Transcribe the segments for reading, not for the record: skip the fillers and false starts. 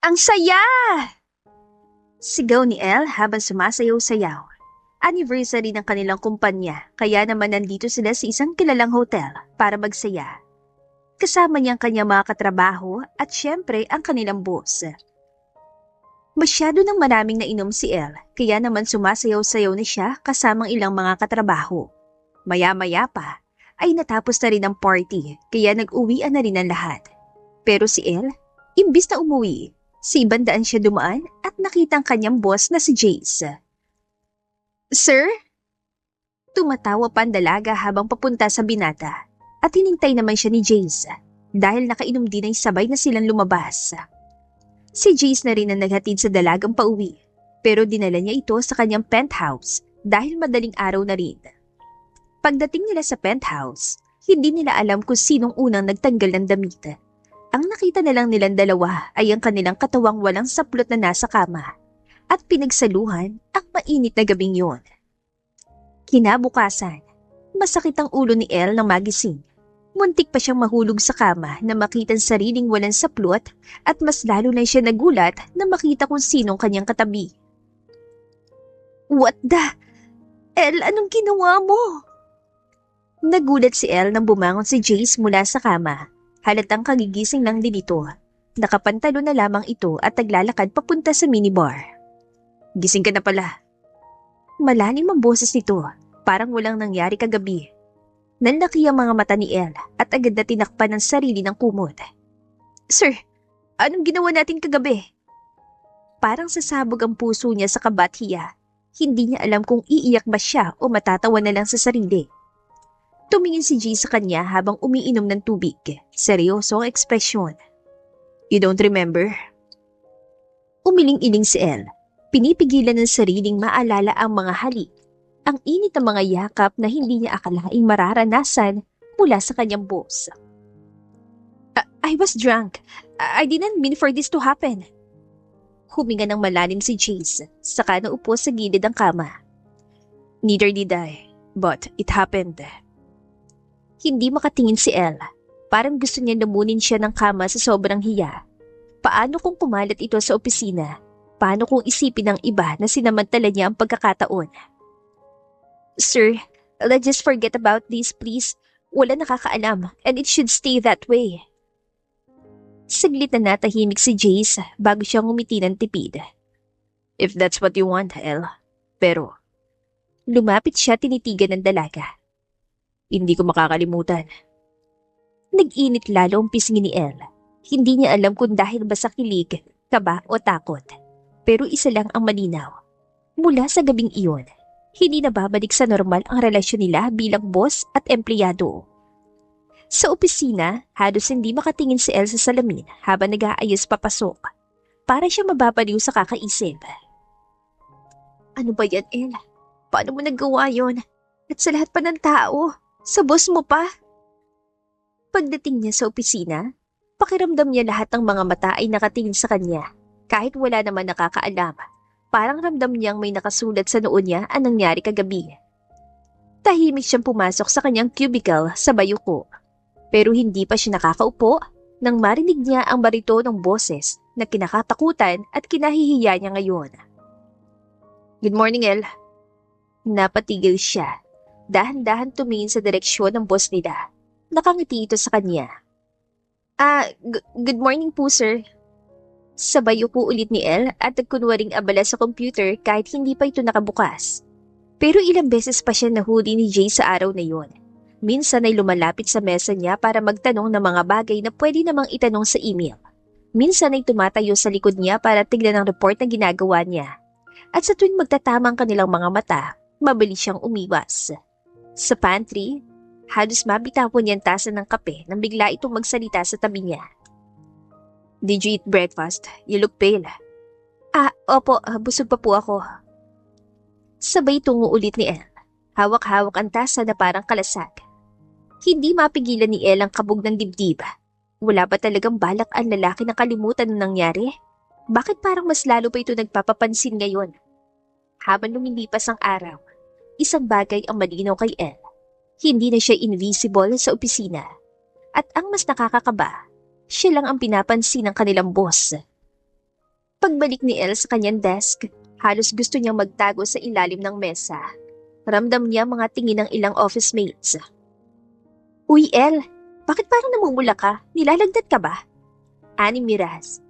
Ang saya! Sigaw ni Elle habang sumasayaw-sayaw. Anniversary ng kanilang kumpanya, kaya naman nandito sila sa isang kilalang hotel para magsaya. Kasama niya ang kanyang mga katrabaho at syempre ang kanilang boss. Masyado nang maraming nainom si Elle, kaya naman sumasayaw-sayaw na siya kasamang ilang mga katrabaho. Maya-maya pa ay natapos na rin ang party, kaya nag-uwian na rin ang lahat. Pero si Elle, imbis na umuwi, sa ibang daan siya dumaan at nakita ang kanyang boss na si Jace. Sir? Tumatawa pa ang dalaga habang papunta sa binata at hinintay naman siya ni Jace dahil nakainom din ay sabay na silang lumabas. Si Jace na rin ang naghatid sa dalagang pauwi pero dinala niya ito sa kanyang penthouse dahil madaling araw na rin. Pagdating nila sa penthouse, hindi nila alam kung sinong unang nagtanggal ng damit. Ang nakita na lang nilang dalawa ay ang kanilang katawang walang saplot na nasa kama at pinagsaluhan ang mainit na gabing yun. Kinabukasan, masakit ang ulo ni Elle nang magising. Muntik pa siyang mahulog sa kama na makita ang sariling walang saplot at mas lalo na siya nagulat na makita kung sinong kanyang katabi. What the? Elle, anong ginawa mo? Nagulat si Elle nang bumangon si Jace mula sa kama. Halatang kagigising lang din ito. Nakapantalo na lamang ito at naglalakad papunta sa minibar. Gising ka na pala. Malalim ang boses nito, parang walang nangyari kagabi. Nanlaki ang mga mata ni Elle at agad na tinakpan ng sarili ng kumot. Sir, anong ginawa natin kagabi? Parang sasabog ang puso niya sa kabathiya. Hindi niya alam kung iiyak ba siya o matatawa na lang sa sarili. Tumingin si G sa kanya habang umiinom ng tubig. Seryoso ang ekspresyon. You don't remember? Umiling-iling si Elle. Pinipigilan ng sariling maalala ang mga halik. Ang init ng mga yakap na hindi niya akalaing mararanasan mula sa kanyang boss. I was drunk. I didn't mean for this to happen. Huminga ng malalim si Jace, saka naupo sa gilid ng kama. Neither did I, but it happened. Hindi makatingin si Elle. Parang gusto niya lamunin siya ng kama sa sobrang hiya. Paano kung kumalat ito sa opisina? Paano kung isipin ng iba na sinamantala niya ang pagkakataon? Sir, let's just forget about this, please. Wala nakakaalam and it should stay that way. Saglit na natahimik si Jace bago siya ngumiti ng tipid. If that's what you want, Elle. Pero, lumapit siya tinitigan ng dalaga. Hindi ko makakalimutan. Nag-init lalo ang pisngi ni Elle. Hindi niya alam kung dahil ba sa kilig, kaba o takot. Pero isa lang ang malinaw. Mula sa gabing iyon, hindi na babalik sa normal ang relasyon nila bilang boss at empleyado. Sa opisina, halos hindi makatingin si Elle sa salamin habang nag-aayos papasok. Para siya mababaliw sa kakaisip. Ano ba yan, Elle? Paano mo nagawa yon? At sa lahat pa ng tao? Sa boss mo pa? Pagdating niya sa opisina, pakiramdam niya lahat ng mga mata ay nakatingin sa kanya. Kahit wala naman nakakaalam, parang ramdam niyang may nakasulat sa noo niya ang nangyari kagabi. Tahimik siyang pumasok sa kanyang cubicle sa bayuko. Pero hindi pa siya nakakaupo nang marinig niya ang barito ng boses na kinakatakutan at kinahihiya niya ngayon. Good morning, Elle. Napatigil siya. Dahan-dahan tumingin sa direksyon ng boss nila. Nakangiti ito sa kanya. Good morning po, sir. Sabay upo ulit ni Elle at nagkunwaring abala sa computer kahit hindi pa ito nakabukas. Pero ilang beses pa siya nahuli ni Jay sa araw na yun. Minsan ay lumalapit sa mesa niya para magtanong ng mga bagay na pwede namang itanong sa email. Minsan ay tumatayo sa likod niya para tignan ang report na ginagawa niya. At sa tuwing magtatama ang kanilang mga mata, mabilis siyang umiwas. Sa pantry, halos mabitawan niya ang tasa ng kape nang bigla itong magsalita sa tabi niya. Did you eat breakfast? You look pale. Opo, busog pa po ako. Sabay tungo ulit ni Elle. Hawak-hawak ang tasa na parang kalasag. Hindi mapigilan ni Elle ang kabog ng dibdib. Wala ba talagang balak ang lalaki na kalimutan ng nangyari? Bakit parang mas lalo pa ito nagpapapansin ngayon? Habang lumilipas ang araw, isang bagay ang malinaw kay Elle. Hindi na siya invisible sa opisina. At ang mas nakakakaba, siya lang ang pinapansin ng kanilang boss. Pagbalik ni Elle sa kanyang desk, halos gusto niyang magtago sa ilalim ng mesa. Ramdam niya mga tingin ng ilang office mates. Uy, Elle, bakit parang namumula ka? Nilalagdat ka ba? Ani Miraz.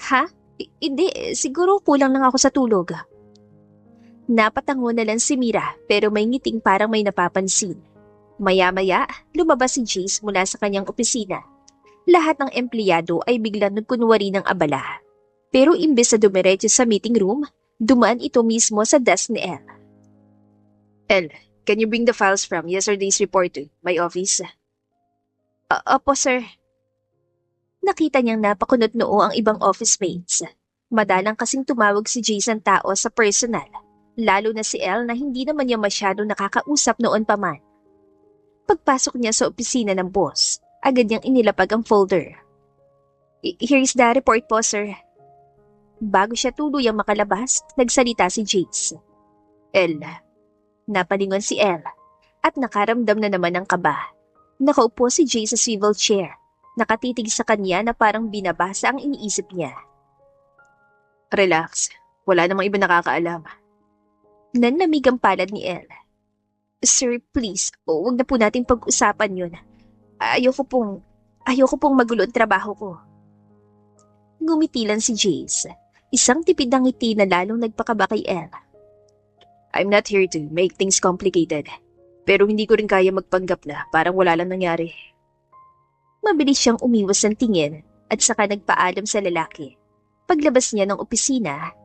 Ha? Hindi, siguro kulang lang ako sa tulog. Napatango na lang si Mira pero may ngiting parang may napapansin. Maya-maya, lumabas si Jace mula sa kanyang opisina. Lahat ng empleyado ay biglang nagkunwari ng abala. Pero imbes na dumiretso sa meeting room, dumaan ito mismo sa desk ni Elle. Elle, can you bring the files from yesterday's report to my office? Opo, sir. Nakita niyang napakunot noo ang ibang office mates. Madalang kasing tumawag si Jace ng tao sa personal, lalo na si Elle na hindi naman niya masyado nakakausap noon pa man. Pagpasok niya sa opisina ng boss, agad niyang inilapag ang folder. Here's the report po, sir. Bago siya tuluyang makalabas, nagsalita si Jace. Elle. Napalingon si Elle at nakaramdam na naman ng kaba. Nakaupo si Jace sa swivel chair, nakatitig sa kanya na parang binabasa ang iniisip niya. Relax, wala namang iba nakakaalam. Nanlamig ang palad ni Elle. Sir, please, huwag na po natin pag-usapan yun. Ayoko pong magulo ang trabaho ko. Ngumitilan si Jace, isang tipid ng ngiti na lalong nagpakaba kay Elle. I'm not here to make things complicated, pero hindi ko rin kaya magpanggap na parang wala lang nangyari. Mabilis siyang umiwas ng tingin at saka nagpaalam sa lalaki. Paglabas niya ng opisina,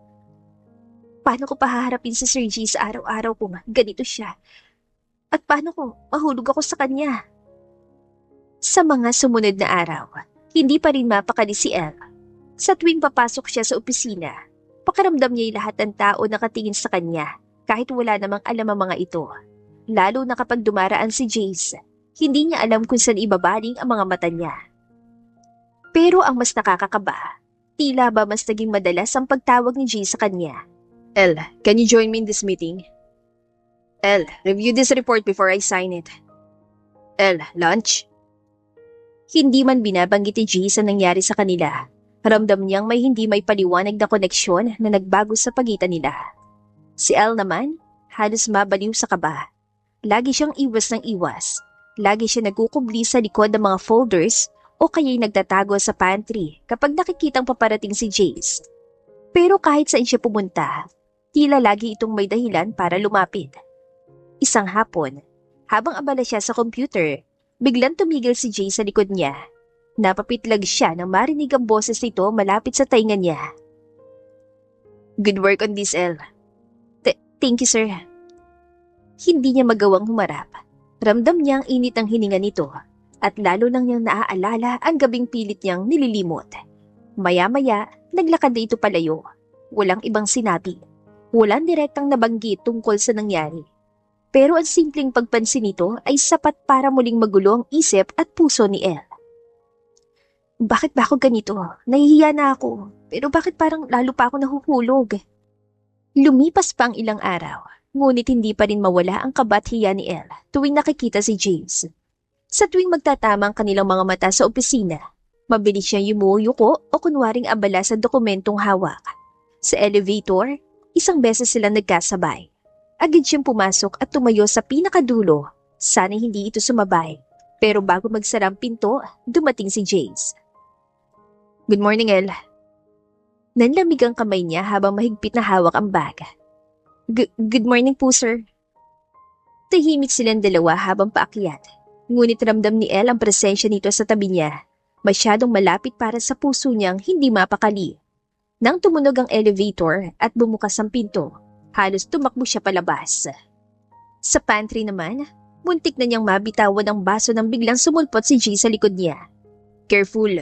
paano ko pahaharapin si Sir G sa araw-araw kung ganito siya? At paano ko mahulog ako sa kanya? Sa mga sumunod na araw, hindi pa rin mapakali si Elle. Sa tuwing papasok siya sa opisina, pakaramdam niya lahat ng tao nakatingin sa kanya kahit wala namang alam ang mga ito. Lalo na kapag dumaraan si Jace, hindi niya alam kung saan ibabaling ang mga mata niya. Pero ang mas nakakakaba, tila ba mas naging madalas ang pagtawag ni Jace sa kanya. Elle, can you join me in this meeting? Elle, review this report before I sign it. Elle, lunch? Hindi man binabanggit ni Jace ang nangyari sa kanila. Ramdam niyang may hindi may paliwanag na koneksyon na nagbago sa pagitan nila. Si Elle naman, halos mabaliw sa kaba. Lagi siyang iwas ng iwas. Lagi siya nagkukubli sa likod ng mga folders o kaya'y nagtatago sa pantry kapag nakikitang paparating si Jace. Pero kahit saan siya pumunta, tila lagi itong may dahilan para lumapit. Isang hapon, habang abala siya sa computer, biglang tumigil si Jace sa likod niya. Napapitlag siya nang marinig ang boses nito malapit sa tainga niya. Good work on this, Elle. Thank you, sir. Hindi niya magawang humarap. Ramdam niya ang init ng hininga nito at lalo lang niyang naaalala ang gabing pilit niyang nililimot. Maya-maya, naglakad na ito palayo. Walang ibang sinabi. Walang direktang nabanggit tungkol sa nangyari. Pero ang simpleng pagpansin nito ay sapat para muling magulo ang isip at puso ni Elle. Bakit ba ako ganito? Nahihiya na ako. Pero bakit parang lalo pa ako nahuhulog? Lumipas pa ang ilang araw, ngunit hindi pa rin mawala ang kabat-hiya ni Elle tuwing nakikita si Jace. Sa tuwing magtatama ang kanilang mga mata sa opisina, mabilis siyang yumuyuko o kunwaring abala sa dokumentong hawak. Sa elevator, isang beses silang nagkasabay. Agad siyang pumasok at tumayo sa pinakadulo. Sana hindi ito sumabay. Pero bago magsara ang pinto, dumating si Jace. Good morning, Elle. Nanlamig ang kamay niya habang mahigpit na hawak ang bag. Good morning po, sir. Tahimik silang dalawa habang paakyat. Ngunit ramdam ni Elle ang presensya nito sa tabi niya. Masyadong malapit para sa puso niyang hindi mapakali. Nang tumunog ang elevator at bumukas ang pinto, halos tumakbo siya palabas. Sa pantry naman, muntik na niyang mabitawan ang baso nang biglang sumulpot si G sa likod niya. Careful.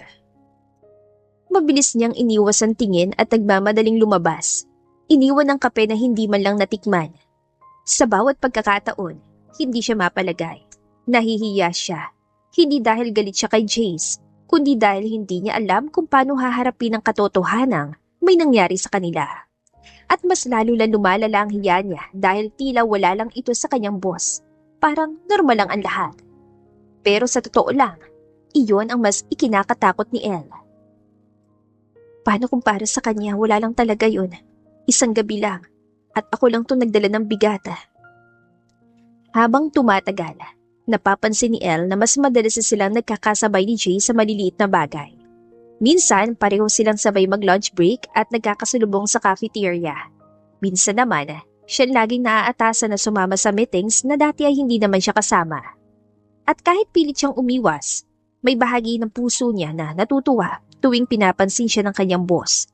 Mabilis niyang iniwas ang tingin at nagmamadaling lumabas. Iniwan ang kape na hindi man lang natikman. Sa bawat pagkakataon, hindi siya mapalagay. Nahihiya siya. Hindi dahil galit siya kay Jace, kundi dahil hindi niya alam kung paano haharapin ang katotohanang may nangyari sa kanila. At mas lalo lang lumalala ang hiya niya dahil tila wala lang ito sa kanyang boss. Parang normal lang ang lahat. Pero sa totoo lang, iyon ang mas ikinakatakot ni Elle. Paano kung para sa kanya wala lang talaga yun? Isang gabi lang. At ako lang to nagdala ng bigata. Habang tumatagal, napapansin ni Elle na mas madalas na silang nagkakasabay ni Jay sa maliliit na bagay. Minsan, pareho silang sabay mag-lunch break at nagkakasalubong sa cafeteria. Minsan naman, siya laging naaatasan na sumama sa meetings na dati ay hindi naman siya kasama. At kahit pilit siyang umiwas, may bahagi ng puso niya na natutuwa tuwing pinapansin siya ng kanyang boss.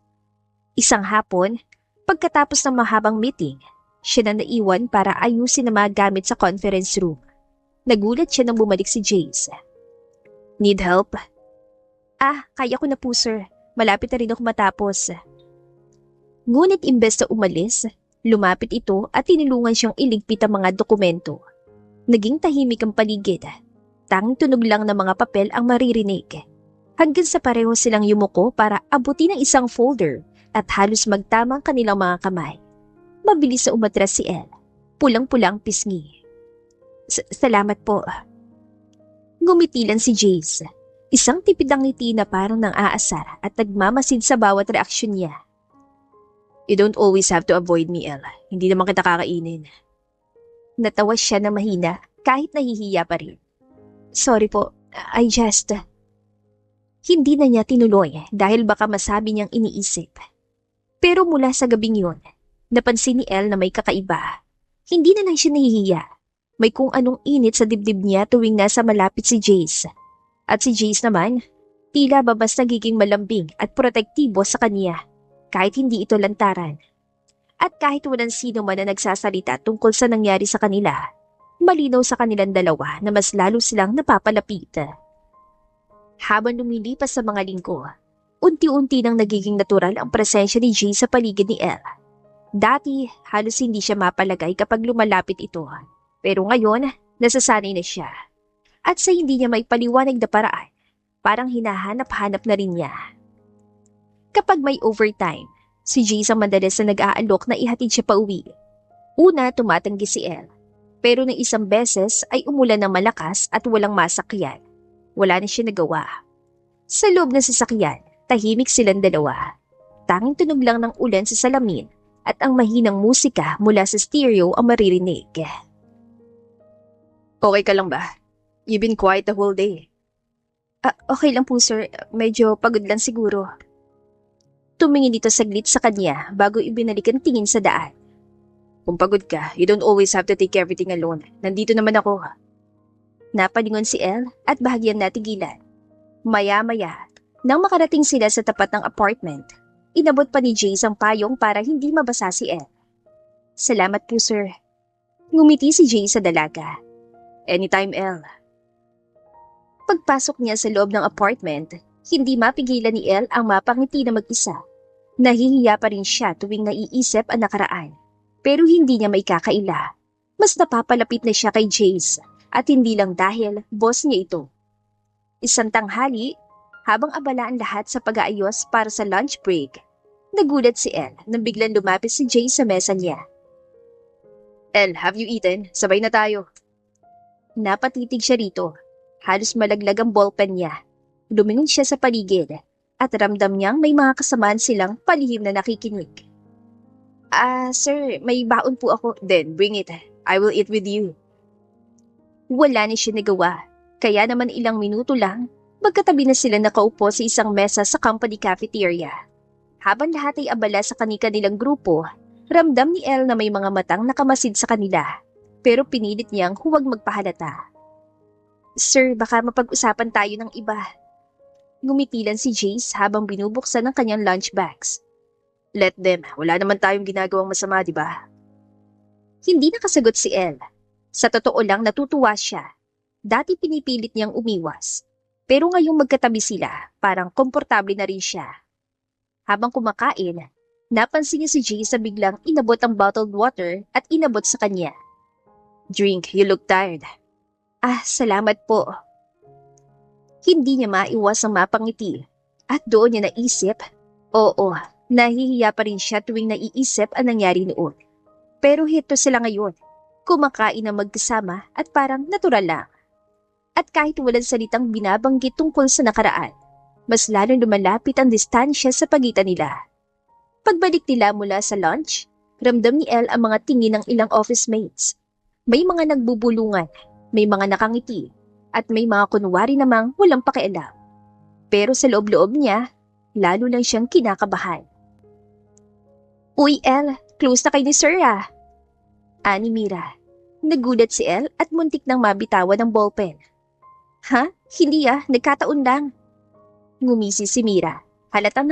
Isang hapon, pagkatapos ng mahabang meeting, siya na naiwan para ayusin ang mga gamit sa conference room. Nagulat siya nang bumalik si Jace. Need help? Kaya ko na po sir. Malapit na rin ako matapos. Ngunit imbes na umalis, lumapit ito at tinulungan siyang iligpit ang mga dokumento. Naging tahimik ang paligid. Tanging tunog lang ng mga papel ang maririnig. Hanggang sa pareho silang yumuko para abutin ang isang folder at halos magtama ang kanilang mga kamay. Mabilis na umatras si Elle. Pulang-pulang pisngi. Salamat po. Gumitilan si Jace. Isang tipid ang ngiti na parang nang aasar at nagmamasid sa bawat reaksyon niya. You don't always have to avoid me, Elle. Hindi naman kita kakainin. Natawa siya na mahina kahit nahihiya pa rin. Sorry po, I just... Hindi na niya tinuloy dahil baka masabi niyang iniisip. Pero mula sa gabing yun, napansin ni Elle na may kakaiba. Hindi na lang siya nahihiya. May kung anong init sa dibdib niya tuwing nasa malapit si Jace. At si Jace naman, tila babas nagiging malambing at protektibo sa kanya, kahit hindi ito lantaran. At kahit walang sino man na nagsasalita tungkol sa nangyari sa kanila, malinaw sa kanilang dalawa na mas lalo silang napapalapit. Habang lumilipas sa mga linggo, unti-unti nang nagiging natural ang presensya ni Jace sa paligid ni Elle. Dati, halos hindi siya mapalagay kapag lumalapit ito, pero ngayon, nasasanay na siya. At sa hindi niya may paliwanag na paraan, parang hinahanap-hanap na rin niya. Kapag may overtime, si Jace ang madalas na nag-aalok na ihatid siya pa uwi. Una, tumatanggi si Elle. Pero ng isang beses ay umulan ng malakas at walang masakyan. Wala na siya nagawa. Sa loob ng sasakyan, tahimik silang dalawa. Tanging tunog lang ng ulan sa salamin at ang mahinang musika mula sa stereo ang maririnig. Okay ka lang ba? You've been quiet the whole day. Okay lang po sir, medyo pagod lang siguro. Tumingin ito saglit sa kanya bago ibinalik ang tingin sa daan. Kung pagod ka, you don't always have to take everything alone. Nandito naman ako. Napalingon si Elle at bahagyang natigilan. Maya-maya, nang makarating sila sa tapat ng apartment, inabot pa ni Jace ang payong para hindi mabasa si Elle. Salamat po sir. Ngumiti si Jace sa dalaga. Anytime, Elle. Pagpasok niya sa loob ng apartment, hindi mapigilan ni Elle ang mapangiti na mag-isa. Nahihiya pa rin siya tuwing naiisip ang nakaraan. Pero hindi niya may kakaila. Mas napapalapit na siya kay Jace at hindi lang dahil boss niya ito. Isang tanghali, habang abala ang lahat sa pag-aayos para sa lunch break, nagulat si Elle nang biglang lumapit si Jace sa mesa niya. Elle, have you eaten? Sabay na tayo. Napatitig siya rito. Halos malaglag ang ballpen niya. Lumingon siya sa paligid at ramdam niyang may mga kasamaan silang palihim na nakikinig. Sir, may baon po ako. Then, bring it. I will eat with you. Wala ni siya nagawa. Kaya naman ilang minuto lang, magkatabi na sila nakaupo sa isang mesa sa company cafeteria. Habang lahat ay abala sa kani-kanilang grupo, ramdam ni Elle na may mga matang nakamasid sa kanila. Pero pinilit niyang huwag magpahalata. Sir, baka mapag-usapan tayo ng iba. Ngumitilan si Jace habang binubuksan ang kanyang lunchbags. Let them. Wala naman tayong ginagawang masama, di ba? Hindi nakasagot si Elle. Sa totoo lang natutuwa siya. Dati pinipilit niyang umiwas. Pero ngayong magkatabi sila, parang komportable na rin siya. Habang kumakain, napansin niya si Jace na biglang inabot ang bottled water at inabot sa kanya. Drink, you look tired. Salamat po. Hindi niya maiwas ang mapangiti. At doon niya naisip, oo, nahihiya pa rin siya tuwing naiisip ang nangyari noon. Pero hito sila ngayon, kumakain na magkasama at parang natural lang. At kahit walang salitang binabanggit tungkol sa nakaraan, Mas lalong lumalapit ang distansya sa pagitan nila. Pagbalik nila mula sa lunch, ramdam ni Elle ang mga tingin ng ilang office mates. May mga nagbubulungan, may mga nakangiti, at may mga kunwari namang walang pakialam. Pero sa loob-loob niya, lalo lang siyang kinakabahan. "Uy, Elle, close na kayo ni Sir ah," ani Mira. Nagulat si Elle at muntik nang mabitawan ng ballpen. "Ha? Hindi ah, nagkataon lang." Ngumisi si Mira. Halatang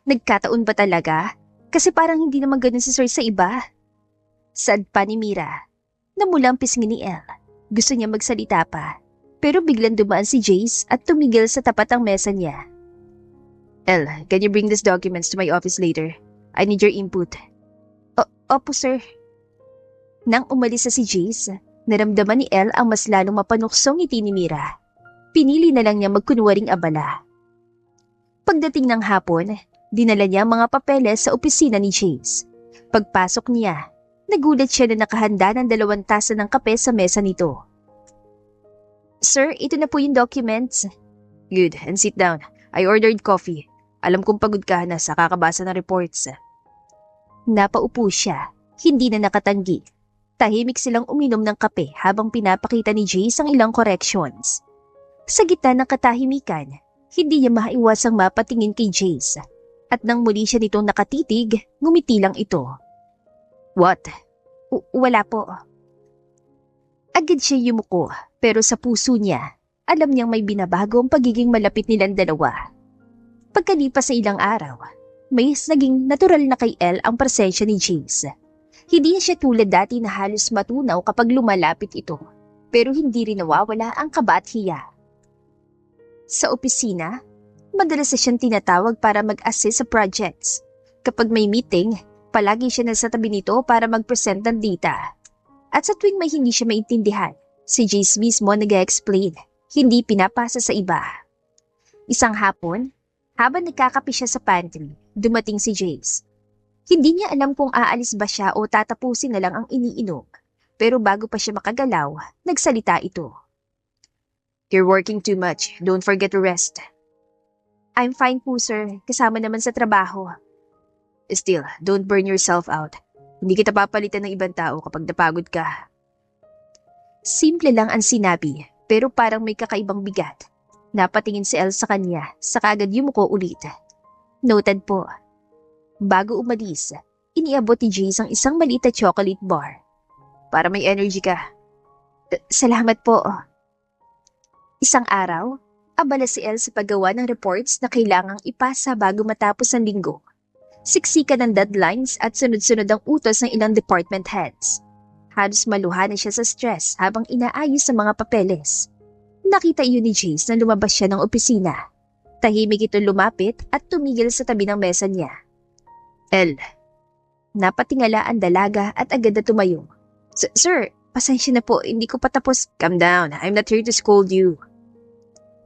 nagkataon ba talaga? Kasi parang hindi naman ganun si Sir sa iba. Sad pa ni Mira. Namulang pisngi ni Elle. Gusto niya magsalita pa. Pero biglang dumaan si Jace at tumigil sa tapat ng mesa niya. "Elle, can you bring these documents to my office later? I need your input." Opo, sir." Nang umalis na si Jace, naramdaman ni Elle ang mas lalong mapanuksong ngiti ni Mira. Pinili na lang niya magkunwaring abala. Pagdating ng hapon, dinala niya ang mga papeles sa opisina ni Jace. Pagpasok niya, nagulat siya na nakahanda ng 2 tasa ng kape sa mesa nito. "Sir, ito na po yung documents." "Good, and sit down. I ordered coffee. Alam kong pagod ka na sa kakabasa ng reports." Napaupo siya, hindi na nakatanggi. Tahimik silang uminom ng kape habang pinapakita ni Jace ang ilang corrections. Sa gitna ng katahimikan, hindi niya maiwasang mapatingin kay Jace. At nang muli siya nitong nakatitig, ngumiti lang ito. "What?" Wala po." Agad siya yumuko, pero sa puso niya, alam niyang may binabago ang pagiging malapit nilang dalawa. Pagkalipas sa ilang araw, may naging natural na kay Elle ang presensya ni Jace. Hindi siya tulad dati na halos matunaw kapag lumalapit ito, pero hindi rin nawawala ang kaba at hiya. Sa opisina, madalas siyang tinatawag para mag-assist sa projects. Kapag may meeting, palagi siya nasa tabi nito para mag-present ng data. At sa tuwing may hindi siya maintindihan, si Jace mismo nag-explain, hindi pinapasa sa iba. Isang hapon, habang nagkakape siya sa pantry, dumating si Jace. Hindi niya alam kung aalis ba siya o tatapusin na lang ang iniinom. Pero bago pa siya makagalaw, nagsalita ito. "You're working too much. Don't forget to rest." "I'm fine po, sir. Kasama naman sa trabaho." "Still, don't burn yourself out. Hindi kita papalitan ng ibang tao kapag napagod ka." Simple lang ang sinabi, pero parang may kakaibang bigat. Napatingin si Elle sa kanya, saka agad yumuko ulit. "Noted po." Bago umalis, iniabot ni Jace ang isang maliit na chocolate bar. "Para may energy ka." "Salamat po." Isang araw, abala si Elle sa paggawa ng reports na kailangang ipasa bago matapos ang linggo. Siksikan ng deadlines at sunod-sunod ang utos ng ilang department heads. Halos maluha na siya sa stress habang inaayos ang mga papeles. Nakita iyon ni Jace na lumabas siya ng opisina. Tahimik ito lumapit at tumigil sa tabi ng mesa niya. "Elle." Napatingala ang dalaga at agad na tumayo. Sir, pasensya na po, hindi ko pa tapos." "Calm down, I'm not here to scold you."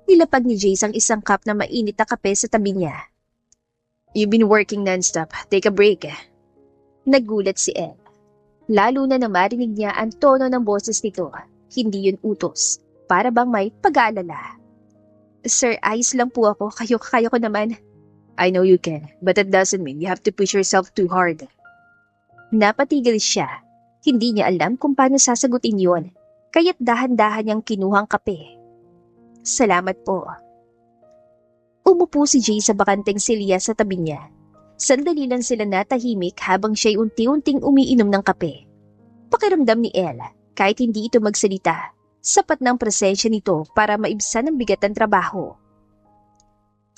Nilapag ni Jace ang isang cup na mainit na kape sa tabi niya. "You've been working non-stop. Take a break." Nagulat si Elle. Lalo na marinig niya ang tono ng boses nito. Hindi yun utos. Para bang may pag-aalala. "Sir, ayos lang po ako. Kaya ko naman." "I know you can, but that doesn't mean you have to push yourself too hard." Napatigil siya. Hindi niya alam kung paano sasagutin yon. Kaya't dahan-dahan niyang kinuhang kape. "Salamat po." Umupo si Jay sa bakanteng silya sa tabi niya. Sandali lang sila natahimik habang siya'y unti-unting umiinom ng kape. Pakiramdam ni Elle, kahit hindi ito magsalita, sapat ng presensya nito para maibsan ang bigat ng trabaho.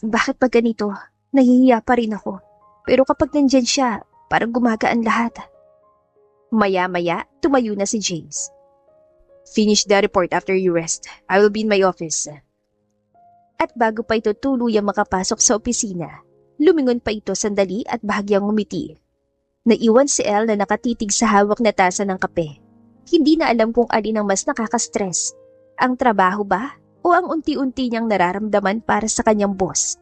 "Bakit pa ganito? Nahihiya pa rin ako. Pero kapag nandyan siya, parang gumagaan lahat." Maya-maya, tumayo na si Jace. "Finish the report after you rest. I will be in my office." At bago pa ito tuluyang makapasok sa opisina, lumingon pa ito sandali at bahagyang ngumiti. Naiwan si Elle na nakatitig sa hawak na tasa ng kape. Hindi na alam kung alin ang mas nakaka-stress, ang trabaho ba o ang unti-unti niyang nararamdaman para sa kanyang boss.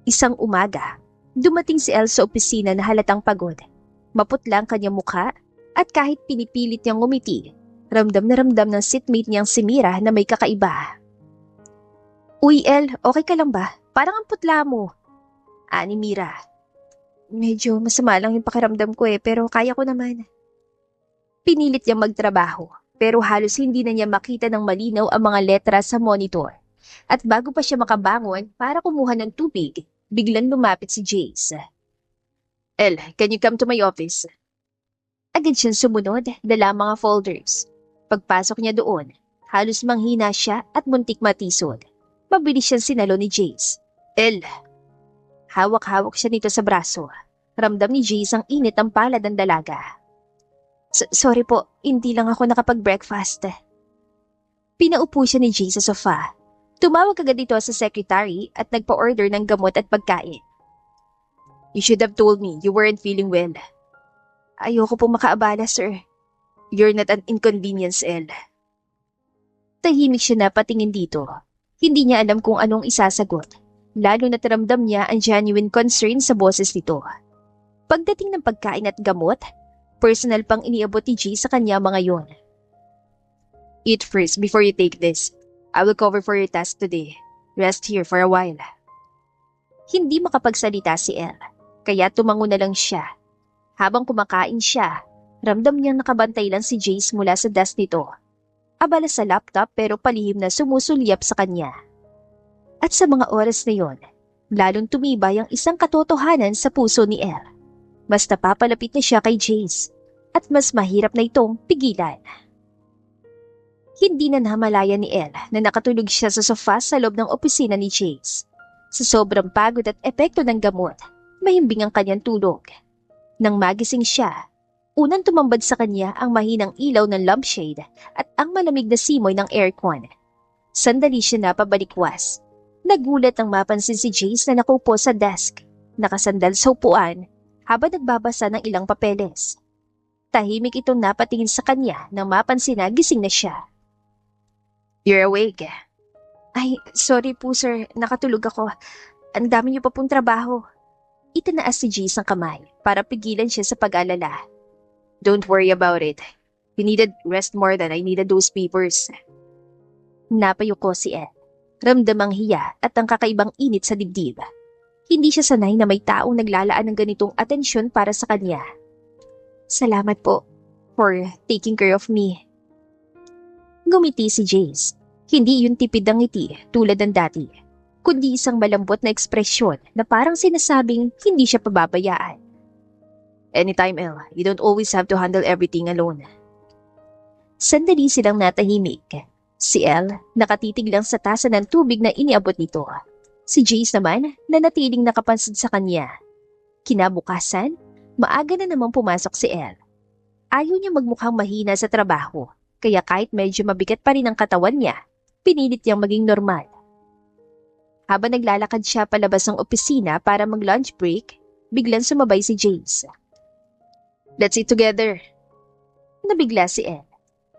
Isang umaga, dumating si Elle sa opisina na halatang pagod. Maputla ang kanyang mukha at kahit pinipilit niyang ngumiti, ramdam na ramdam ng seatmate niyang si Mira na may kakaiba. Uy, El, okay ka lang ba? Parang ang putla mo. Ani Mira. Medyo masama lang yung pakiramdam ko pero kaya ko naman. Pinilit niyang magtrabaho, pero halos hindi na niya makita ng malinaw ang mga letra sa monitor. At bago pa siya makabangon para kumuha ng tubig, biglang lumapit si Jace. El, can you come to my office? Agad siyang sumunod, dala ang mga folders. Pagpasok niya doon, halos manghina siya at muntik matisod. Mabilis siyang sinalo ni Jace. El. Hawak-hawak siya nito sa braso. Ramdam ni Jace ang init ng palad ng dalaga. Sorry po, hindi lang ako nakapag-breakfast. Pinaupo siya ni Jace sa sofa. Tumawag agad dito sa secretary at nagpa-order ng gamot at pagkain. You should have told me you weren't feeling well. Ayoko po makaabala, sir. You're not an inconvenience, El. Tahimik siya na patingin dito. Hindi niya alam kung anong isasagot. Lalo na't ramdam niya ang genuine concern sa boses nito. Pagdating ng pagkain at gamot, personal pang iniabot ni G sa kanya mga yon. Eat first before you take this. I will cover for your task today. Rest here for a while. Hindi makapagsalita si El, kaya tumango na lang siya. Habang kumakain siya, ramdam niyang nakabantay lang si Jace mula sa desk nito. Abala sa laptop pero palihim na sumusulyap sa kanya. At sa mga oras na yon, lalong tumibay ang isang katotohanan sa puso ni El. Mas napapalapit na siya kay Jace at mas mahirap na itong pigilan. Hindi na namalaya ni El na nakatulog siya sa sofa sa loob ng opisina ni Jace. Sa sobrang pagod at epekto ng gamot, mahimbing ang kanyang tulog. Nang magising siya, unang tumambad sa kanya ang mahinang ilaw ng lampshade at ang malamig na simoy ng aircon. Sandali siya na pabalikwas. Nagulat nang mapansin si Jace na nakaupo sa desk, nakasandal sa upuan habang nagbabasa ng ilang papeles. Tahimik itong napatingin sa kanya nang mapansin na gising na siya. You're awake. Ay, sorry po sir, nakatulog ako. Ang dami niyo pa pong trabaho. Itinaas si Jace ang kamay para pigilan siya sa pag-alala. Don't worry about it. You needed rest more than I needed those papers. Napayuko si Ed. Ramdam ang hiya at ang kakaibang init sa dibdib. Hindi siya sanay na may taong naglalaan ng ganitong atensyon para sa kanya. Salamat po for taking care of me. Ngumiti si Jace. Hindi yung tipid ang ngiti tulad ng dati, kundi isang malambot na ekspresyon na parang sinasabing hindi siya pababayaan. Anytime, El. You don't always have to handle everything alone. Sandali silang natahimik. Si El, nakatitig lang sa tasa ng tubig na iniabot nito. Si Jace naman, nanatiling nakapansin sa kanya. Kinabukasan, maaga na namang pumasok si El. Ayaw niya magmukhang mahina sa trabaho, kaya kahit medyo mabigat pa rin ang katawan niya, pinilit niyang maging normal. Habang naglalakad siya palabas ng opisina para mag-lunch break, biglang sumabay si Jace. Let's eat together. Nabigla si El.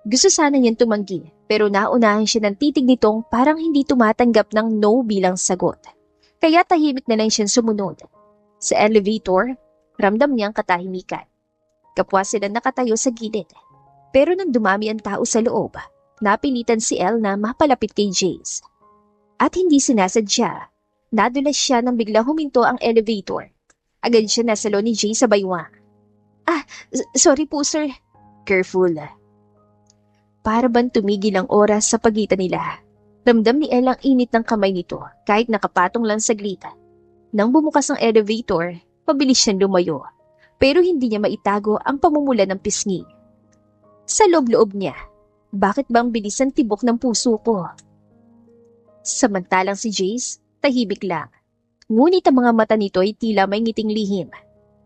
Gusto sana niyang tumanggi, pero naunahan siya ng titig nitong parang hindi tumatanggap ng no bilang sagot. Kaya tahimik na lang siyang sumunod. Sa elevator, ramdam niyang katahimikan. Kapwa sila nakatayo sa gilid. Pero nang dumami ang tao sa loob, napilitan si El na mapalapit kay Jace. At hindi sinasadya, nadulas siya nang bigla huminto ang elevator. Agad siya nasa loob ni Jace sa baywang. Sorry po sir. Careful. Para bang tumigil ang oras sa pagitan nila. Ramdam ni El ang init ng kamay nito kahit nakapatong lang saglit. Nang bumukas ang elevator, pabilis siyang lumayo. Pero hindi niya maitago ang pamumula ng pisngi. Sa loob-loob niya, bakit bang bilis ang tibok ng puso ko? Samantalang si Jace, tahimik lang. Ngunit ang mga mata nito ay tila may ngiting lihim.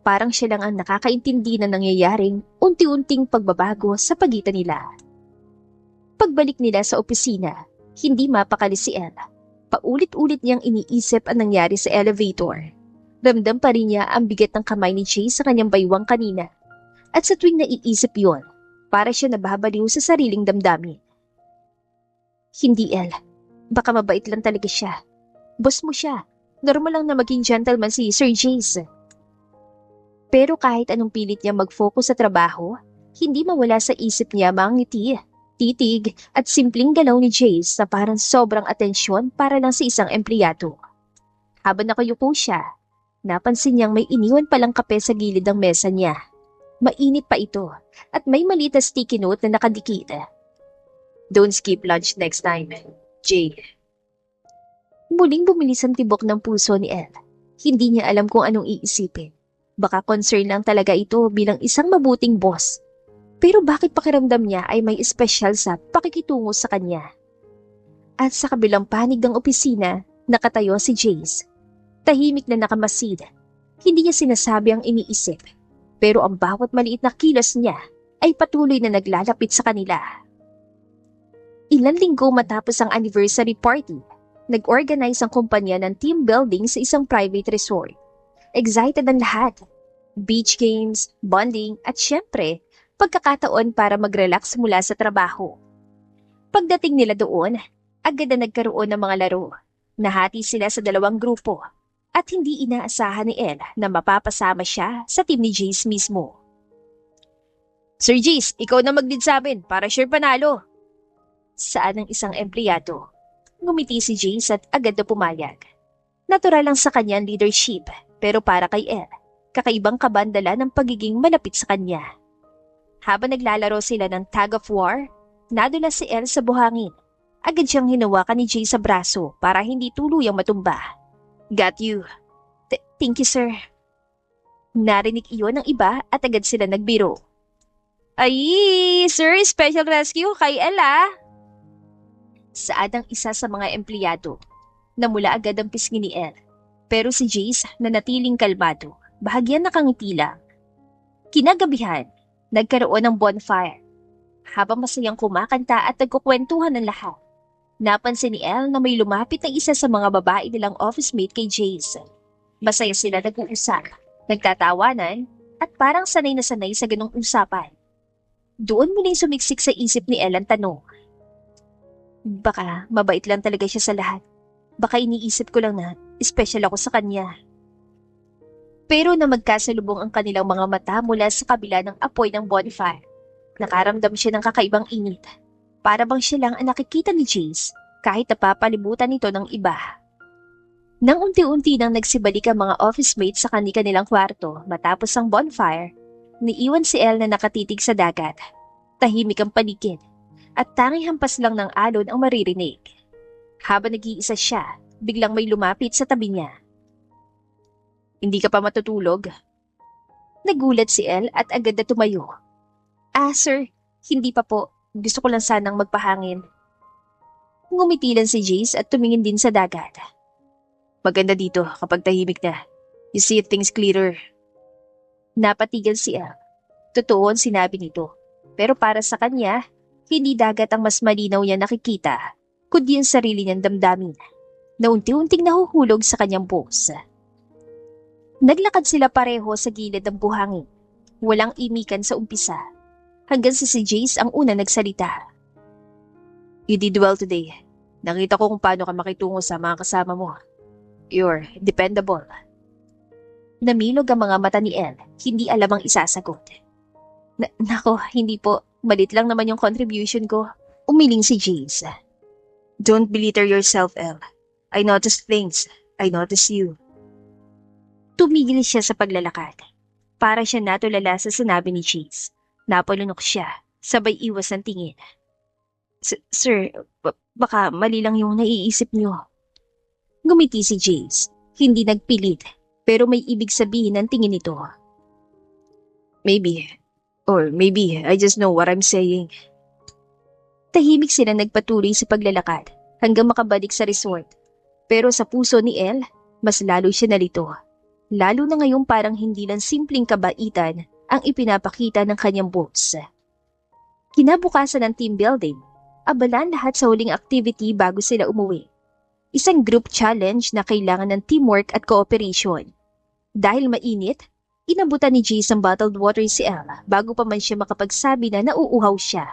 Parang siya lang ang nakakaintindi na nangyayaring unti-unting pagbabago sa pagitan nila. Pagbalik nila sa opisina, hindi mapakali si El. Paulit-ulit niyang iniisip ang nangyari sa elevator. Ramdam pa rin niya ang bigat ng kamay ni Jace sa kanyang baywang kanina. At sa tuwing naiisip yon, para siya nababaliw sa sariling damdamin. Hindi El, baka mabait lang talaga siya. Boss mo siya. Normal lang na maging gentleman si Sir Jace. Pero kahit anong pilit niya mag-focus sa trabaho, hindi mawala sa isip niya mga ngiti. titig at simpleng galaw ni Jace na parang sobrang atensyon para lang sa isang empleyado. Habang nakayuko siya, napansin niyang may iniwan palang kape sa gilid ng mesa niya. Mainit pa ito at may maliit na sticky note na nakadikit. "Don't skip lunch next time, Jay." Muling bumilis ang tibok ng puso ni Elle. Hindi niya alam kung anong iisipin. Baka concern lang talaga ito bilang isang mabuting boss. Pero bakit pakiramdam niya ay may espesyal sa pakikitungo sa kanya? At sa kabilang panig ng opisina, nakatayo si Jace. Tahimik na nakamasid. Hindi niya sinasabi ang iniisip. Pero ang bawat maliit na kilos niya ay patuloy na naglalapit sa kanila. Ilang linggo matapos ang anniversary party, nag-organize ang kumpanya ng team building sa isang private resort. Excited ang lahat. Beach games, bonding at syempre, pagkakataon para mag-relax mula sa trabaho. Pagdating nila doon, agad na nagkaroon ng mga laro. Nahati sila sa 2 grupo at hindi inaasahan ni Elle na mapapasama siya sa team ni Jace mismo. "Sir Jace, ikaw na mag-lead sa amin para sure panalo." Saan ng isang empleyado. Ngumiti si Jace at agad na pumayag. Natural lang sa kanya ang leadership, pero para kay Elle, kakaibang kabandala ng pagiging malapit sa kanya. Habang naglalaro sila ng tag of war, nadula si Elle sa buhangin. Agad siyang hinawakan ni Jay sa braso para hindi tuluyang matumba. "Got you." Thank you, sir." Narinig iyon ng iba at agad sila nagbiro. "Ay, sir, special rescue kay Elle, ah." Saad ang isa sa mga empleyado. Namula agad ang pisngi ni Elle. Pero si Jace nanatiling kalmado, bahagyan nakangiti lang. Kinagabihan, nagkaroon ng bonfire. Habang masayang kumakanta at nagkukwentuhan ng lahat, napansin ni Elle na may lumapit na isa sa mga babae nilang office mate kay Jace. Masaya sila nag-uusap, nagtatawanan, at parang sanay na sanay sa ganong usapan. Doon muling sumiksik sa isip ni Elle ang tanong. Baka mabait lang talaga siya sa lahat. Baka iniisip ko lang na special ako sa kanya. Pero na magkasalubong ang kanilang mga mata mula sa kabila ng apoy ng bonfire, nakaramdam siya ng kakaibang init. Para bang siya lang ang nakikita ni Jace kahit napapalibutan nito ng iba. Nang unti-unti nang nagsibalik ang mga office mates sa kanilang kwarto matapos ang bonfire, niiwan si Elle na nakatitig sa dagat. Tahimik ang paligid at tanging hampas lang ng alon ang maririnig. Habang nag-iisa siya, biglang may lumapit sa tabi niya. "Hindi ka pa matutulog?" Nagulat si Elle at agad na tumayo. Sir, hindi pa po. Gusto ko lang sanang magpahangin." Ngumiti lang si Jace at tumingin din sa dagat. "Maganda dito kapag tahimik na. You see things clearer." Napatigal si Elle. Totoo ang sinabi nito. Pero para sa kanya, hindi dagat ang mas malinaw niya nakikita, kundi ang sarili niyang damdamin na unti-unting nahuhulog sa kanyang boss. Naglakad sila pareho sa gilid ng buhangin. Walang imikan sa umpisa. Hanggang si Jace ang una nagsalita. "You did well today. Nakita ko kung paano ka makitungo sa mga kasama mo. You're dependable." Namilog ang mga mata ni Elle. Hindi alam ang isasagot. Nako, hindi po. Malit lang naman yung contribution ko." Umiling si Jace. "Don't belittle yourself, Elle. I noticed things. I noticed you." Tumigil siya sa paglalakad. Para siya natulala sa sinabi ni Jace. Napalunok siya, sabay iwas ng tingin. Sir, baka mali lang yung naiisip niyo." Ngumiti si Jace. Hindi nagpilit, pero may ibig sabihin ng tingin nito. "Maybe, or maybe I just know what I'm saying." Tahimik sila nagpatuloy sa paglalakad hanggang makabalik sa resort. Pero sa puso ni Elle, mas lalo siya nalito. Lalo na ngayong parang hindi lang simpleng kabaitan ang ipinapakita ng kanyang boss. Kinabukasan ng team building, abalan lahat sa huling activity bago sila umuwi. Isang group challenge na kailangan ng teamwork at cooperation. Dahil mainit, inabutan ni Jace ang bottled water si Elle bago pa man siya makapagsabi na nauuhaw siya.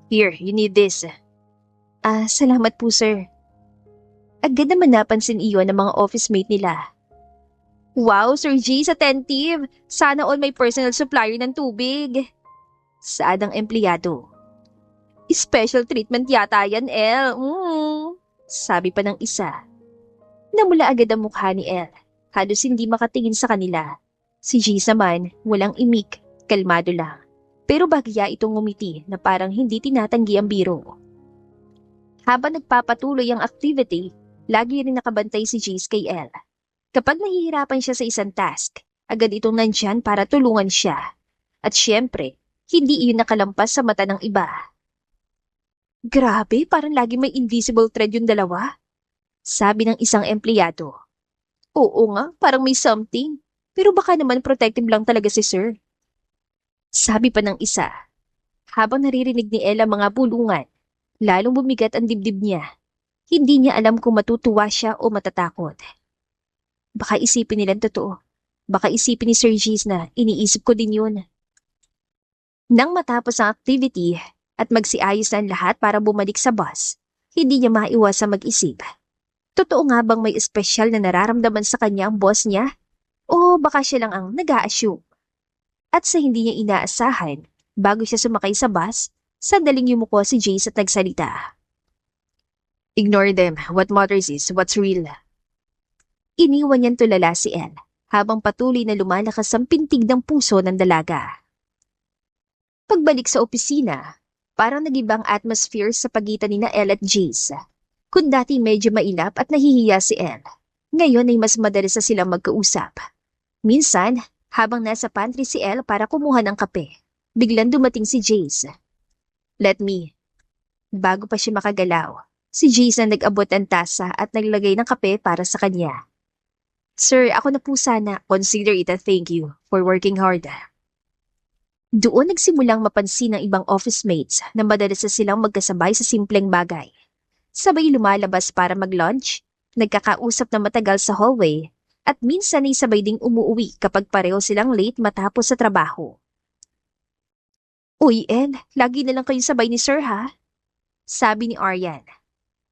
"Here, you need this." Salamat po, sir." Agad naman napansin iyon ng mga office mate nila. "Wow, Sir Jace, attentive. Sana all may personal supplier ng tubig." Saad ang empleyado. Special treatment yata yan, El. Sabi pa ng isa. Namula agad ang mukha ni El. Halos hindi makatingin sa kanila. Si Jeez naman, walang imik, kalmado lang. Pero bagya itong ngumiti na parang hindi tinatanggi ang biro. Habang nagpapatuloy ang activity, lagi rin nakabantay si Jeez kay El. Kapag nahihirapan siya sa isang task, agad itong nandyan para tulungan siya. At syempre, hindi iyon nakalampas sa mata ng iba. Grabe, parang lagi may invisible thread yung dalawa. Sabi ng isang empleyado. Oo nga, parang may something. Pero baka naman protective lang talaga si Sir. Sabi pa ng isa. Habang naririnig ni El ang mga bulungan, lalong bumigat ang dibdib niya. Hindi niya alam kung matutuwa siya o matatakot. Baka isipin nilang totoo. Baka isipin ni Sir Jeez na iniisip ko din yun. Nang matapos ang activity at magsiayos na ang lahat para bumalik sa bus, hindi niya maiwasang mag-isip. Totoo nga bang may espesyal na nararamdaman sa kanya ang boss niya? O baka siya lang ang nag-a-assume? At sa hindi niya inaasahan, bago siya sumakay sa bus, sandaling yumuko si Jace at nagsalita. Ignore them. What matters is what's real. Iniwan niyang tulala si El, habang patuloy na lumalakas ang pintig ng puso ng dalaga. Pagbalik sa opisina, parang nag-ibang atmosphere sa pagitan ni El at Jace. Kung dati medyo mailap at nahihiya si El, ngayon ay mas madalas na silang magkausap. Minsan, habang nasa pantry si El para kumuha ng kape, biglang dumating si Jace. Let me. Bago pa siya makagalaw, si Jace na nag-abot ang tasa at naglagay ng kape para sa kanya. Sir, ako na po sana. Consider it a thank you for working hard. Doon nagsimulang mapansin ng ibang office mates na madalas na silang magkasabay sa simpleng bagay. Sabay lumalabas para mag-lunch, nagkakausap na matagal sa hallway, at minsan ay sabay ding umuuwi kapag pareho silang late matapos sa trabaho. Uy, El, lagi na lang kayong sabay ni Sir ha? Sabi ni Aryan.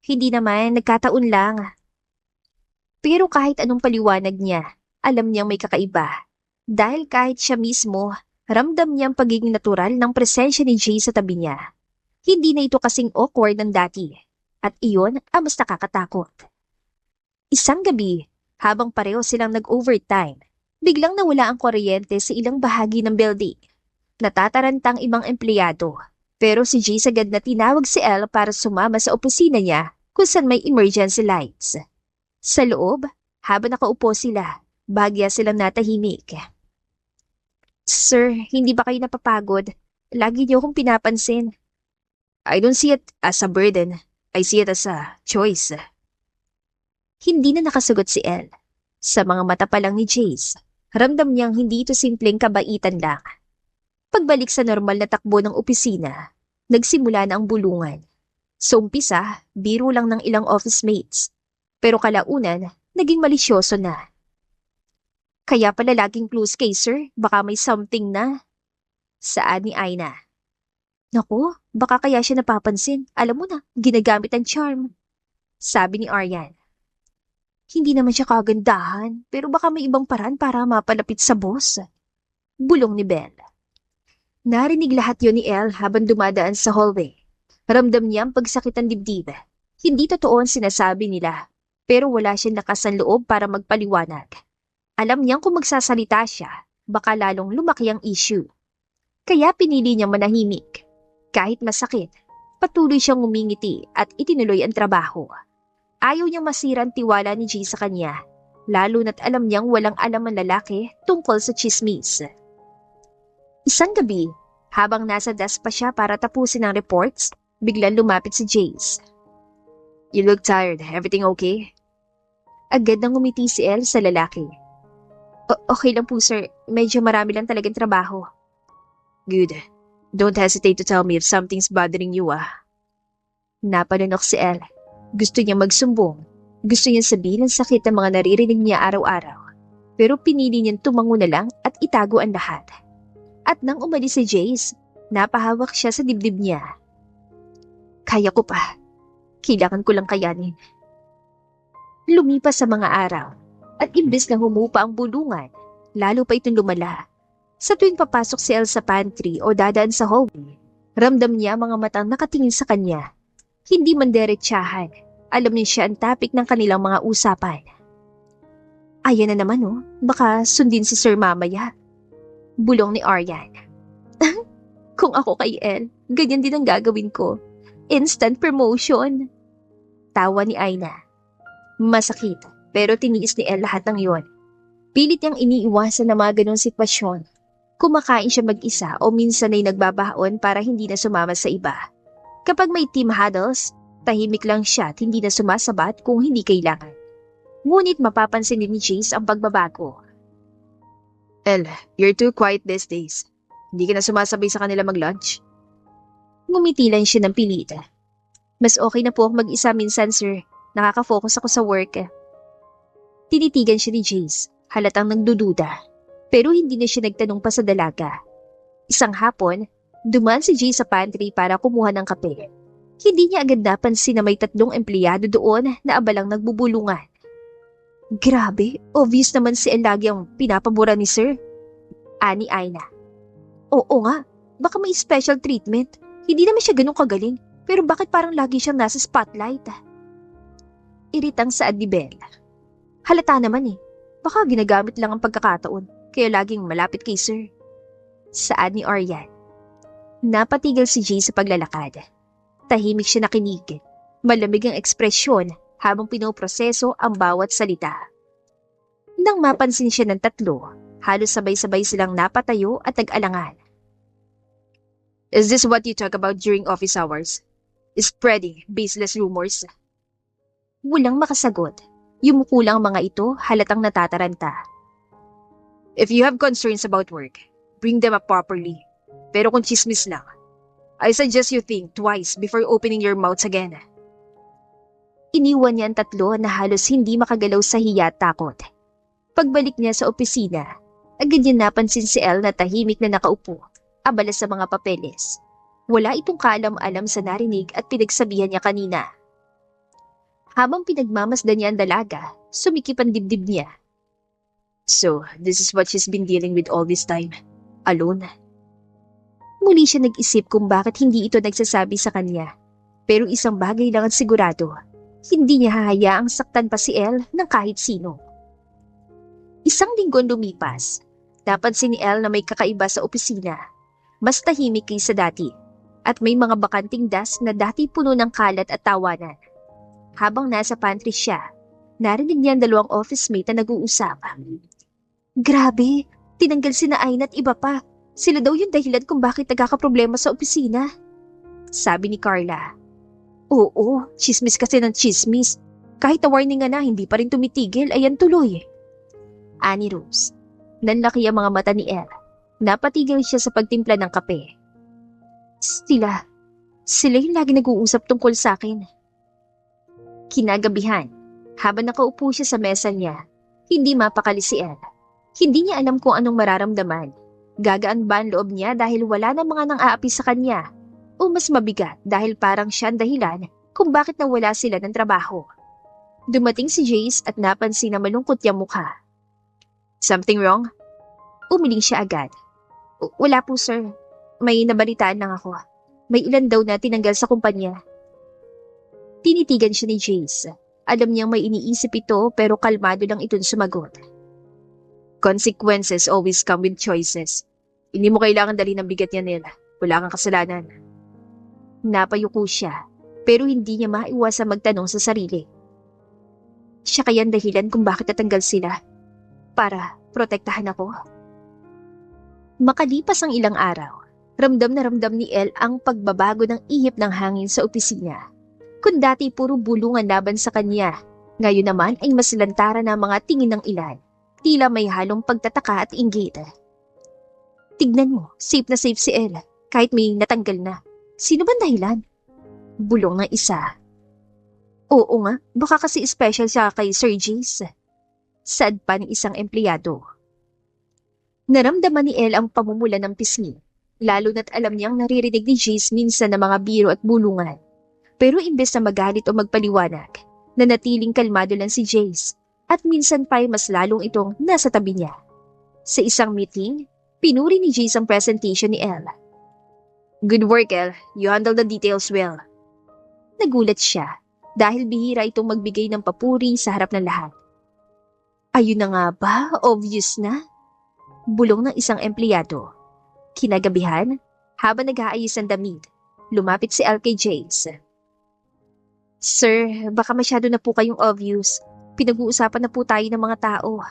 Hindi naman, nagkataon lang. Pero kahit anong paliwanag niya, alam niyang may kakaiba. Dahil kahit siya mismo, ramdam niya ang pagiging natural ng presensya ni Jay sa tabi niya. Hindi na ito kasing awkward ng dati. At iyon ang mas nakakatakot. Isang gabi, habang pareho silang nag-overtime, biglang nawala ang kuryente sa ilang bahagi ng building. Natatarantang ibang empleyado, pero si Jay agad na tinawag si El para sumama sa opisina niya kung saan may emergency lights. Sa loob, habang nakaupo sila, bagya silang natahimik. Sir, hindi ba kayo napapagod? Lagi niyo akong pinapansin. I don't see it as a burden. I see it as a choice. Hindi na nakasagot si El. Sa mga mata pa lang ni Jace, ramdam niyang hindi ito simpleng kabaitan lang. Pagbalik sa normal na takbo ng opisina, nagsimula na ang bulungan. Sa umpisa, biro lang ng ilang office mates. Pero kalaunan, naging malisyoso na. Kaya pala laging close kay Sir, baka may something na. Saan ni Aina? Naku, baka kaya siya napapansin. Alam mo na, ginagamit ang charm. Sabi ni Aryan. Hindi naman siya kagandahan, pero baka may ibang paraan para mapalapit sa boss. Bulong ni Belle. Narinig lahat yon ni El habang dumadaan sa hallway. Ramdam niya ang pagsakit ng dibdib. Hindi totoo ang sinasabi nila, pero wala siyang lakas ng loob para magpaliwanag. Alam niyang kung magsasalita siya, baka lalong lumaki ang issue. Kaya pinili niyang manahimik. Kahit masakit, patuloy siyang ngumingiti at itinuloy ang trabaho. Ayaw niyang masira ang tiwala ni G sa kanya, lalo na't alam niyang walang alam ang lalaki tungkol sa chismis. Isang gabi, habang nasa desk pa siya para tapusin ang reports, biglang lumapit si Jace. You look tired. Everything okay? Agad nang ngumiti si El sa lalaki. Okay lang po sir, medyo marami lang talagang trabaho. Good. Don't hesitate to tell me if something's bothering you Napanunok si El. Gusto niya magsumbong. Gusto niya sabihin ang sakit ng mga naririnig niya araw-araw. Pero pinili niyang tumango na lang at itago ang lahat. At nang umalis si Jace, napahawak siya sa dibdib niya. Kaya ko pa. Kailangan ko lang kayanin. Lumipas sa mga araw. At imbes na humupa ang bulungan, lalo pa itong lumala. Sa tuwing papasok si El sa pantry o dadaan sa hallway, Ramdam niya mga matang nakatingin sa kanya. Hindi man diretsahan. Alam niya siya ang topic ng kanilang mga usapan. Ayan na naman oh, baka sundin si Sir mamaya. Bulong ni Aryan. Kung ako kay Elle, ganyan din ang gagawin ko. Instant promotion. Tawa ni Aina. Masakit, pero tiniis ni Elle lahat ng yon. Pilit niyang iniiwasan na mga ganong sitwasyon. Kumakain siya mag-isa o minsan ay nagbabaon para hindi na sumama sa iba. Kapag may team huddles, tahimik lang siya at hindi na sumasabat kung hindi kailangan. Ngunit mapapansin din ni Jace ang pagbabago. Elle, you're too quiet these days. Hindi ka na sumasabay sa kanila mag-lunch? Ngumiti lang siya ng pilit. Mas okay na po ako mag-isa minsan, sir. Nakaka-focus ako sa work. Tinitigan siya ni Jace, halatang nagdududa. Pero hindi na siya nagtanong pa sa dalaga. Isang hapon, dumaan si Jace sa pantry para kumuha ng kape. Hindi niya agad napansin na may 3 empleyado doon na abalang nagbubulungan. Grabe, obvious naman si El lagi ang pinapabura ni sir. Ani Aina. Oo nga, baka may special treatment. Hindi naman siya ganun kagaling, pero bakit parang lagi siyang nasa spotlight? Iritang saad ni Belle. Halata naman eh, baka ginagamit lang ang pagkakataon. Kaya laging malapit kay sir. Saad ni Aryan. Napatigil si Jay sa paglalakad. Tahimik siya nakinig. Malamig ang ekspresyon habang pinoproseso ang bawat salita. Nang mapansin siya ng 3, halos sabay-sabay silang napatayo at nag-alangan. Is this what you talk about during office hours? Spreading baseless rumors? Walang makasagot. Yumuko lang ang mga ito halatang natataranta. If you have concerns about work, bring them up properly. Pero kung chismis lang, I suggest you think twice before opening your mouths again. Iniwan niya ang 3 na halos hindi makagalaw sa hiya at takot. Pagbalik niya sa opisina, agad niya napansin si Elle na tahimik na nakaupo, abala sa mga papeles. Wala itong kaalam-alam sa narinig at pinagsabihan niya kanina. Habang pinagmamasdan niya ang dalaga, sumikip ang dibdib niya. So, this is what she's been dealing with all this time. Alone. Muli siya nag-isip kung bakit hindi ito nagsasabi sa kanya. Pero isang bagay lang ang sigurado. Hindi niya hahayaang saktan pa si Elle ng kahit sino. Isang linggo lumipas. Napansin ni Elle na may kakaiba sa opisina. Mas tahimik kaysa dati. At may mga bakanting desk na dati puno ng kalat at tawanan. Habang nasa pantry siya, narinig niya ang 2 office mate na nag-uusap. Grabe, tinanggal si na Aina at iba pa. Sila daw yung dahilan kung bakit nagkakaproblema sa opisina. Sabi ni Carla. Oo, chismis kasi ng chismis. Kahit na warning nga na, hindi pa rin tumitigil, ayan tuloy. Ani Rose. Nanlaki ang mga mata ni Elle. Napatigil siya sa pagtimpla ng kape. Sila yung lagi nag-uusap tungkol sa akin. Kinagabihan, habang nakaupo siya sa mesa niya, hindi mapakali si Elle. Hindi niya alam kung anong mararamdaman. Gagaan ba ang loob niya dahil wala na mga nang-aapi sa kanya? O mas mabigat dahil parang siya ang dahilan kung bakit nawala sila ng trabaho? Dumating si Jace at napansin na malungkot niyang mukha. Something wrong? Umiling siya agad. Wala po sir. May nabalitaan lang ako. May ilan daw na tinanggal sa kumpanya. Tinitigan siya ni Jace. Alam niyang may iniisip ito pero kalmado lang itong sumagot. Consequences always come with choices. Hindi mo kailangan dali ng bigat niya nila. Wala kang kasalanan. Napayuko siya, pero hindi niya maiwasang magtanong sa sarili. Siya kaya ang dahilan kung bakit natanggal sila? Para protektahan ako? Makalipas ang ilang araw, ramdam na ramdam ni Elle ang pagbabago ng ihip ng hangin sa opisina. Kung dati puro bulungan laban sa kanya, ngayon naman ay mas lantaran na mga tingin ng ilan. Tila may halong pagtataka at inggit. Tignan mo, safe na safe si Elle, kahit may natanggal na. Sino ba dahilan? Bulong ng isa. Oo nga, baka kasi special siya kay Sir Jace. Sad pa ng isang empleyado. Naramdaman ni Elle ang pamumula ng pisngi, lalo na't alam niyang naririnig ni Jace minsan na mga biro at bulungan. Pero imbes na magalit o magpaliwanag, nanatiling kalmado lang si Jace. At minsan pa'y mas lalong itong nasa tabi niya. Sa isang meeting, pinuri ni Jace ang presentation ni Elle. Good work, El. You handle the details well. Nagulat siya dahil bihira itong magbigay ng papuri sa harap ng lahat. Ayun na nga ba? Obvious na? Bulong ng isang empleyado. Kinagabihan, habang nag-aayos ang damit, lumapit si El kay Jace. Sir, baka masyado na po kayong obvious. Pinag-uusapan na po tayo ng mga tao.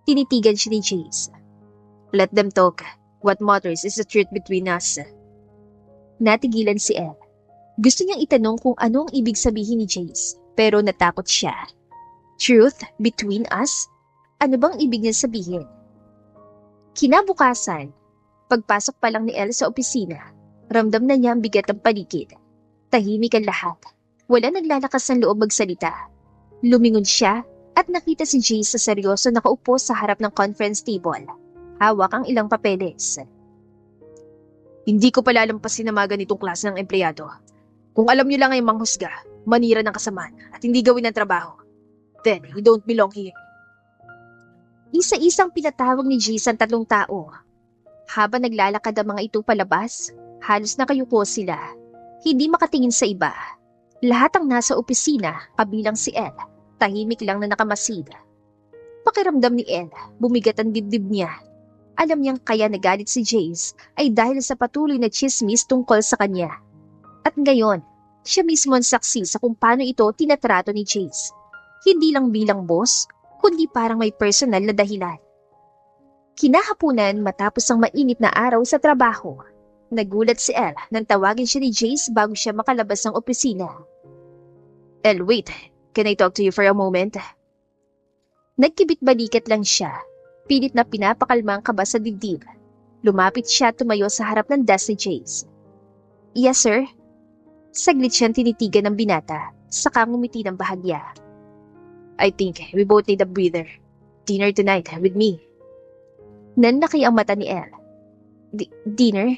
Tinitigan siya ni Jace. Let them talk. What matters is the truth between us. Natigilan si El. Gusto niyang itanong kung ano ang ibig sabihin ni Jace, pero natakot siya. Truth between us? Ano bang ibig niya sabihin? Kinabukasan, pagpasok pa lang ni El sa opisina, ramdam na niya ang bigat ng paligid. Tahimik ang lahat. Wala naglalakas ng loob magsalita. Lumingon siya at nakita si Jace sa seryoso nakaupo sa harap ng conference table. Hawak ang ilang papeles. Hindi ko palalampasin na mga ganitong klase ng empleyado. Kung alam niyo lang ay manghusga, manira ng kasamaan at hindi gawin ang trabaho, then you don't belong here. Isa-isang pinatawag ni Jace ang 3 tao. Habang naglalakad ang mga ito palabas, halos nakayuko sila. Hindi makatingin sa iba. Lahat ang nasa opisina, kabilang si El, tahimik lang na nakamasid. Pakiramdam ni El, bumigat ang dibdib niya. Alam niyang kaya nagalit si Jace ay dahil sa patuloy na chismis tungkol sa kanya. At ngayon, siya mismo ang saksi sa kung paano ito tinatrato ni Jace. Hindi lang bilang boss, kundi parang may personal na dahilan. Kinahapunan matapos ang mainit na araw sa trabaho. Nagulat si El nang tawagin siya ni Jace bago siya makalabas ng opisina. El, wait. Can I talk to you for a moment? Nagkibit-balikat lang siya. Pilit na pinapakalma ang kaba sa dibdib. Lumapit siya at tumayo sa harap ng desk ni Jace. Yes, sir. Saglit siyang tinitigan ng binata, saka ngumiti ng bahagya. I think we both need a breather. Dinner tonight with me. Nanlaki ang mata ni El. Dinner?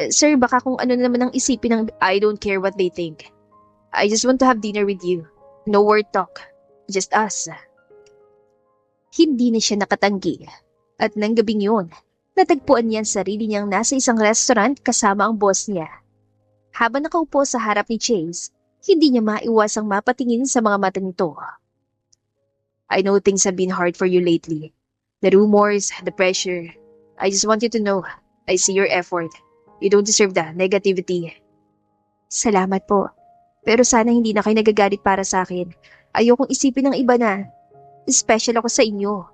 Sir, baka kung ano naman ang isipin ng I don't care what they think. I just want to have dinner with you. No word talk. Just us. Hindi na siya nakatanggi. At nang gabing yun, natagpuan niya ang sarili niyang nasa isang restaurant kasama ang boss niya. Habang nakaupo sa harap ni Jace, hindi niya maiwasang mapatingin sa mga mata nito. I know things have been hard for you lately. The rumors, the pressure. I just want you to know, I see your effort. You don't deserve the negativity. Salamat po. Pero sana hindi na kayo nagagalit para sa akin. Ayokong isipin ng iba na special ako sa inyo.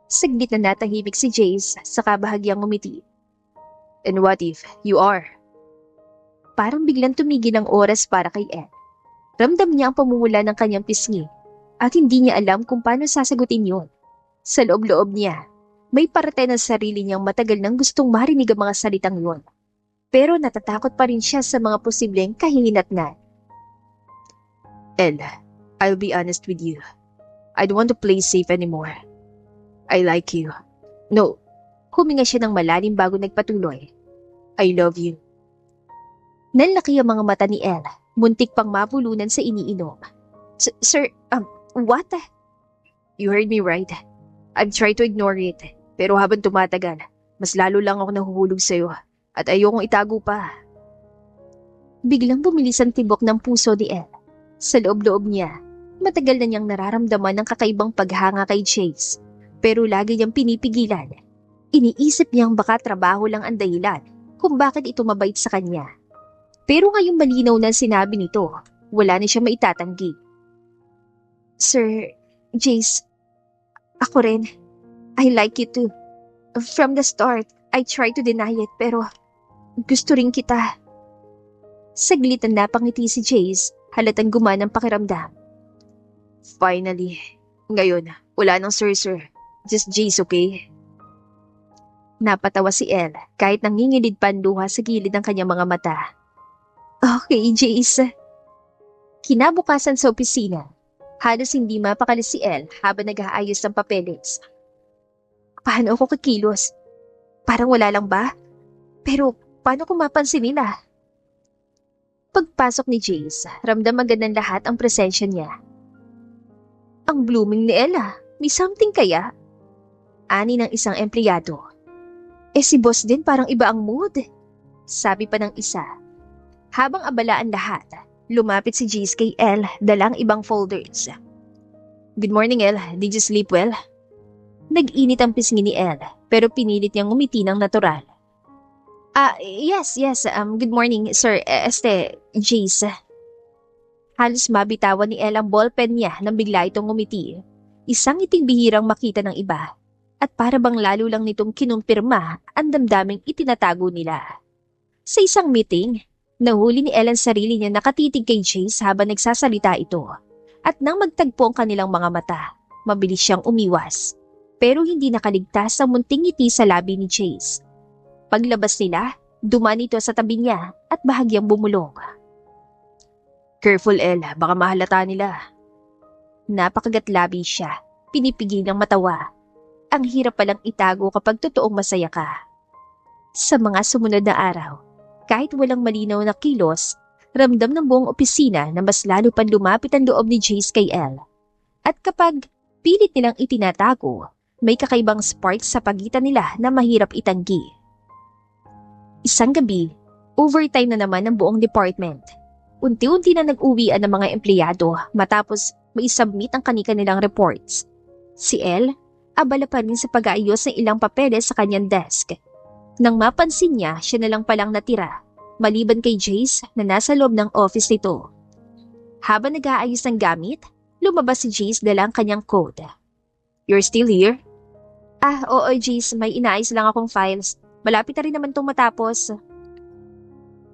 Saglit na natahimik si Jace sa kabahagyang ngumiti. And what if you are? Parang biglang tumigil ang oras para kay Ed. Ramdam niya ang pamumula ng kanyang pisngi at hindi niya alam kung paano sasagutin yon. Sa loob-loob niya, may parte ng sarili niyang matagal nang gustong marinig ang mga salitang yon. Pero natatakot pa rin siya sa mga posibleng kahihinatnan. Ed, I'll be honest with you. I don't want to play safe anymore. I like you. No, huminga siya ng malalim bago nagpatuloy. I love you. Nanlaki ang mga mata ni El, muntik pang mabulunan sa iniinom. Sir, what? You heard me right. I've tried to ignore it, pero habang tumatagal, mas lalo lang ako nahuhulog sa'yo at ayokong itago pa. Biglang bumilis ang tibok ng puso ni El. Sa loob-loob niya, matagal na niyang nararamdaman ng kakaibang paghanga kay Chase, pero lagi niyang pinipigilan. Iniisip niyang baka trabaho lang ang dahilan kung bakit ito mabait sa kanya. Pero ngayong malinaw na sinabi nito, wala na siya maitatanggi. Sir, Jace, ako rin. I like you too. From the start, I tried to deny it pero gusto rin kita. Saglit na napangiti si Jace, halatang gumana ang pakiramdam. Finally, ngayon, wala nang sir. Just Jace, okay? Napatawa si El kahit nangingilid pa ang luha sa gilid ng kanyang mga mata. Okay, Jace. Kinabukasan sa opisina, halos hindi mapakali si El habang nag-aayos ng papeles. Paano ako kikilos? Parang wala lang ba? Pero paano kung mapansin nila? Pagpasok ni Jace, ramdam agad ng lahat ang presensya niya. Ang blooming ni Ella, may something kaya? Ani ng isang empleyado. Si boss din parang iba ang mood. sabi pa ng isa. Habang abala ang lahat, lumapit si Jace kay Elle dalang ibang folders. Good morning, Elle. Did you sleep well? Nag-init ang pisngi ni Elle, pero pinilit niyang ngumiti ng natural. Yes. Good morning, Sir. Jace. Halos mabitawan ni Elle ang ballpen niya nang bigla itong ngumiti. Isang iting bihirang makita ng iba. At para bang lalo lang nitong kinumpirma ang damdaming itinatago nila. Sa isang meeting, nahuli ni Elle ang sarili niya nakatitig kay Jace habang nagsasalita ito. At nang magtagpo ang kanilang mga mata, mabilis siyang umiwas. Pero hindi nakaligtas ang munting ngiti sa labi ni Jace. Paglabas nila, dumaan ito sa tabi niya at bahagyang bumulong. Careful, Elle, baka mahalata nila. Napakagatlabi siya, pinipigil ng matawa. Ang hirap palang itago kapag totoong masaya ka. Sa mga sumunod na araw, kahit walang malinaw na kilos, ramdam ng buong opisina na mas lalo pang lumapit ang loob ni Jace kay Elle. At kapag pilit nilang itinatago, may kakaibang spark sa pagitan nila na mahirap itanggi. Isang gabi, overtime na naman ang buong department. Unti-unti na nag-uwian ng mga empleyado matapos maisubmit ang kani-kanilang reports. Si Elle, abala pa rin sa pag-aayos ng ilang papeles sa kanyang desk. Nang mapansin niya, siya na lang palang natira, maliban kay Jace na nasa loob ng office nito. Habang nag-aayos ng gamit, lumabas si Jace dala ang kanyang code. You're still here? Oo Jace, may inaayos lang akong files. Malapit na rin naman itong matapos.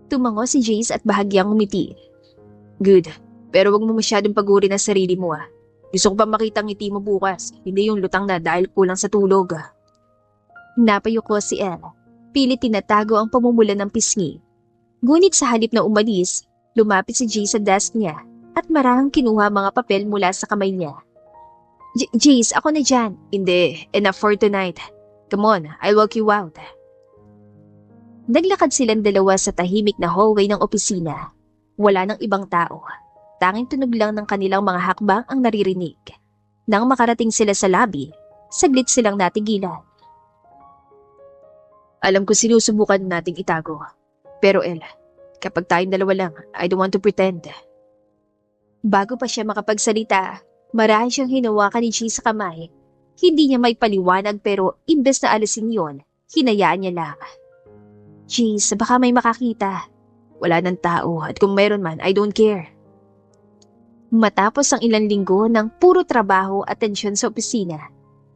Tumango si Jace at bahagyang umiti. Good, pero wag mo masyadong pagurin ang sarili mo ah. Gusto ko pa makita ang ngiti mo bukas, hindi yung lutang na dahil kulang sa tulog. Napayuko si Elle. Pilit tinatago ang pamumulan ng pisngi. Ngunit sa halip na umalis, lumapit si Jace sa desk niya at marahang kinuha mga papel mula sa kamay niya. Jace, ako na dyan. Hindi, enough for tonight. Come on, I'll walk you out. Naglakad silang dalawa sa tahimik na hallway ng opisina. Wala nang ibang tao. Tanging tunog lang ng kanilang mga hakbang ang naririnig. Nang makarating sila sa lobby, saglit silang natigilan. Alam ko sinusubukan nating itago. Pero Elle, kapag tayong dalawa lang, I don't want to pretend. Bago pa siya makapagsalita, marahil siyang hinawakan ni Chi sa kamay. Hindi niya may paliwanag pero imbes na alisin yon, hinayaan niya lang. Jeez, baka may makakita. Wala ng tao at kung mayroon man, I don't care. Matapos ang ilang linggo ng puro trabaho at tensyon sa opisina,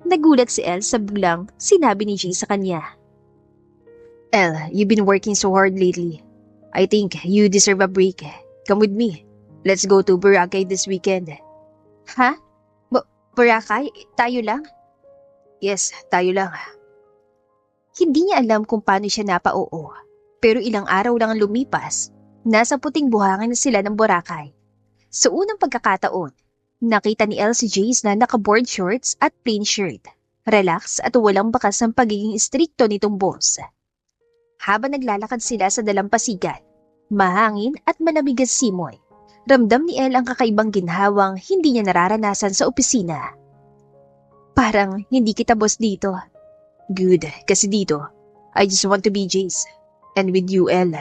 nagulat si Elle sa biglang sinabi ni G sa kanya. Elle, you've been working so hard lately. I think you deserve a break. Come with me. Let's go to Boracay this weekend. Ha? Boracay? Tayo lang? Yes, tayo lang. Hindi niya alam kung paano siya napa-oo. Pero ilang araw lang ang lumipas, nasa puting buhangin na sila ng Boracay. Sa unang pagkakataon, nakita ni Elle si Jace na naka-board shorts at plain shirt. Relax at walang bakas ng pagiging istrikto nitong boss. Habang naglalakad sila sa dalampasigan, mahangin at malamig ang simoy, ramdam ni Elle ang kakaibang ginhawang hindi niya nararanasan sa opisina. Parang hindi kita boss dito. Good, kasi dito, I just want to be Jace. And with you, Elle.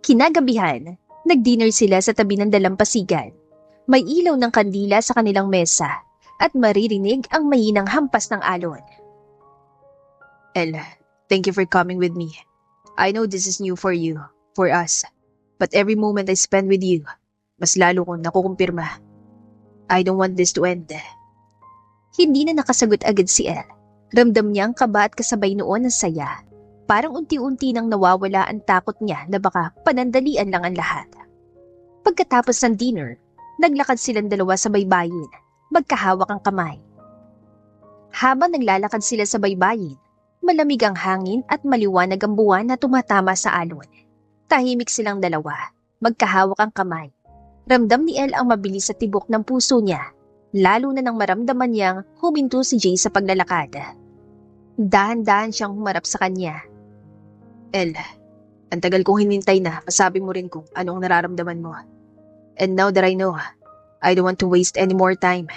Kinagabihan, nag-dinner sila sa tabi ng dalampasigan. May ilaw ng kandila sa kanilang mesa at maririnig ang mahinang hampas ng alon. Elle, thank you for coming with me. I know this is new for you, for us. But every moment I spend with you, mas lalo kong nakukumpirma. I don't want this to end. Hindi na nakasagot agad si Elle. Ramdam niya ang kaba at kasabay noon ang saya. Parang unti-unti nang nawawala ang takot niya na baka panandalian lang ang lahat. Pagkatapos ng dinner, naglakad silang dalawa sa baybayin, magkahawak ang kamay. Habang naglalakad sila sa baybayin, malamig ang hangin at maliwanag ang buwan na tumatama sa alon. Tahimik silang dalawa, magkahawak ang kamay. Ramdam ni Elle ang mabilis sa tibok ng puso niya, lalo na nang maramdaman niyang huminto si Jay sa paglalakad. Dahan-dahan siyang humarap sa kanya. Elle, ang tagal kong hinintay na masabi mo rin kung anong nararamdaman mo. And now that I know, I don't want to waste any more time.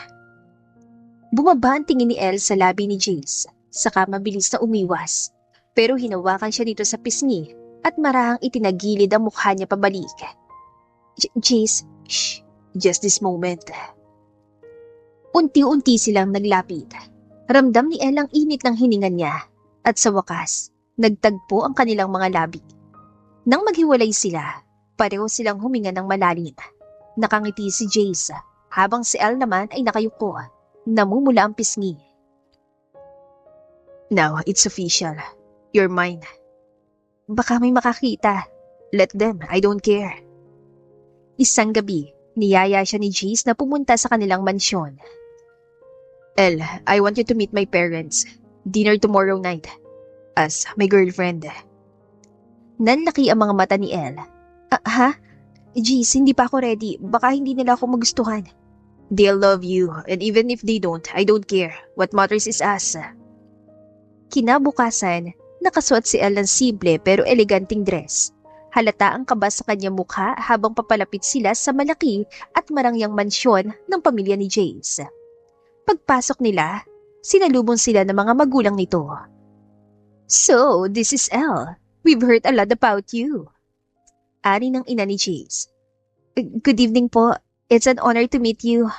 Bumaba ang tingin ni Elle sa labi ni Jace, saka mabilis na umiwas. Pero hinawakan siya dito sa pisngi at marahang itinagilid ang mukha niya pabalik. Jace, shh, just this moment. Unti-unti silang naglapit. Ramdam ni Elle ang init ng hininga niya at sa wakas, nagtagpo ang kanilang mga labi. Nang maghiwalay sila, pareho silang huminga ng malalim. Nakangiti si Jace habang si Elle naman ay nakayuko. Namumula ang pisngi. Now, it's official. You're mine. Baka may makakita. Let them, I don't care. Isang gabi, niyaya siya ni Jace na pumunta sa kanilang mansyon. Elle, I want you to meet my parents. Dinner tomorrow night. As my girlfriend. Nanlaki ang mga mata ni Elle. Ha? Jace, hindi pa ako ready. Baka hindi nila ako magustuhan. They'll love you, and even if they don't, I don't care. What matters is us. Kinabukasan, nakasuot si Elle ng simple pero eleganting dress. Halata ang kaba sa kanyang mukha habang papalapit sila sa malaki at marangyang mansyon ng pamilya ni Jace. Pagpasok nila, sinalubong sila ng mga magulang nito. So, this is Elle. We've heard a lot about you. Ani ng ina ni Jace. Good evening po. It's an honor to meet you.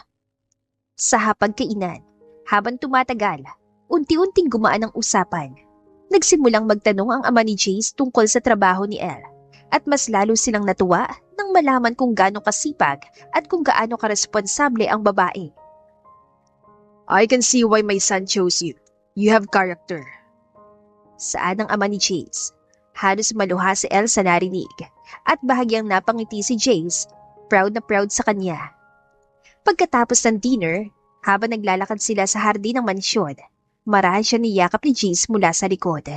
Sa hapagkainan, habang tumatagal, unti-unting gumaan ang usapan. Nagsimulang magtanong ang ama ni Jace tungkol sa trabaho ni Elle at mas lalo silang natuwa nang malaman kung gaano kasipag at kung gaano karesponsable ang babae. I can see why my son chose you. You have character. Saan ang ama ni Jace? Halos maluha si Elle sa narinig at bahagyang napangiti si Jace, proud na proud sa kanya. Pagkatapos ng dinner, habang naglalakad sila sa hardin ng mansyon, marahan siya niyakap ni Jace mula sa likod.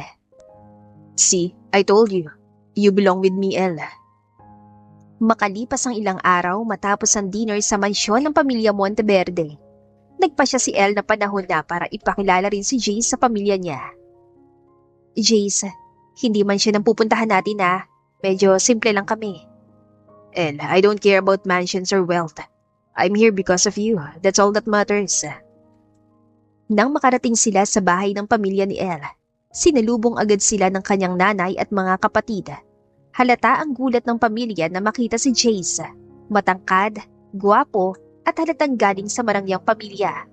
See, I told you, you belong with me, Elle. Makalipas ang ilang araw matapos ang dinner sa mansyon ng pamilya Monteverde, nagpa siya si Elle na panahon na para ipakilala rin si Jace sa pamilya niya. Jace, hindi man siya nang pupuntahan natin ha. Medyo simple lang kami. Elle, I don't care about mansions or wealth. I'm here because of you. That's all that matters. Nang makarating sila sa bahay ng pamilya ni Elle, sinalubong agad sila ng kanyang nanay at mga kapatid. Halata ang gulat ng pamilya na makita si Jace. Matangkad, gwapo, at halatang galing sa marangyang pamilya.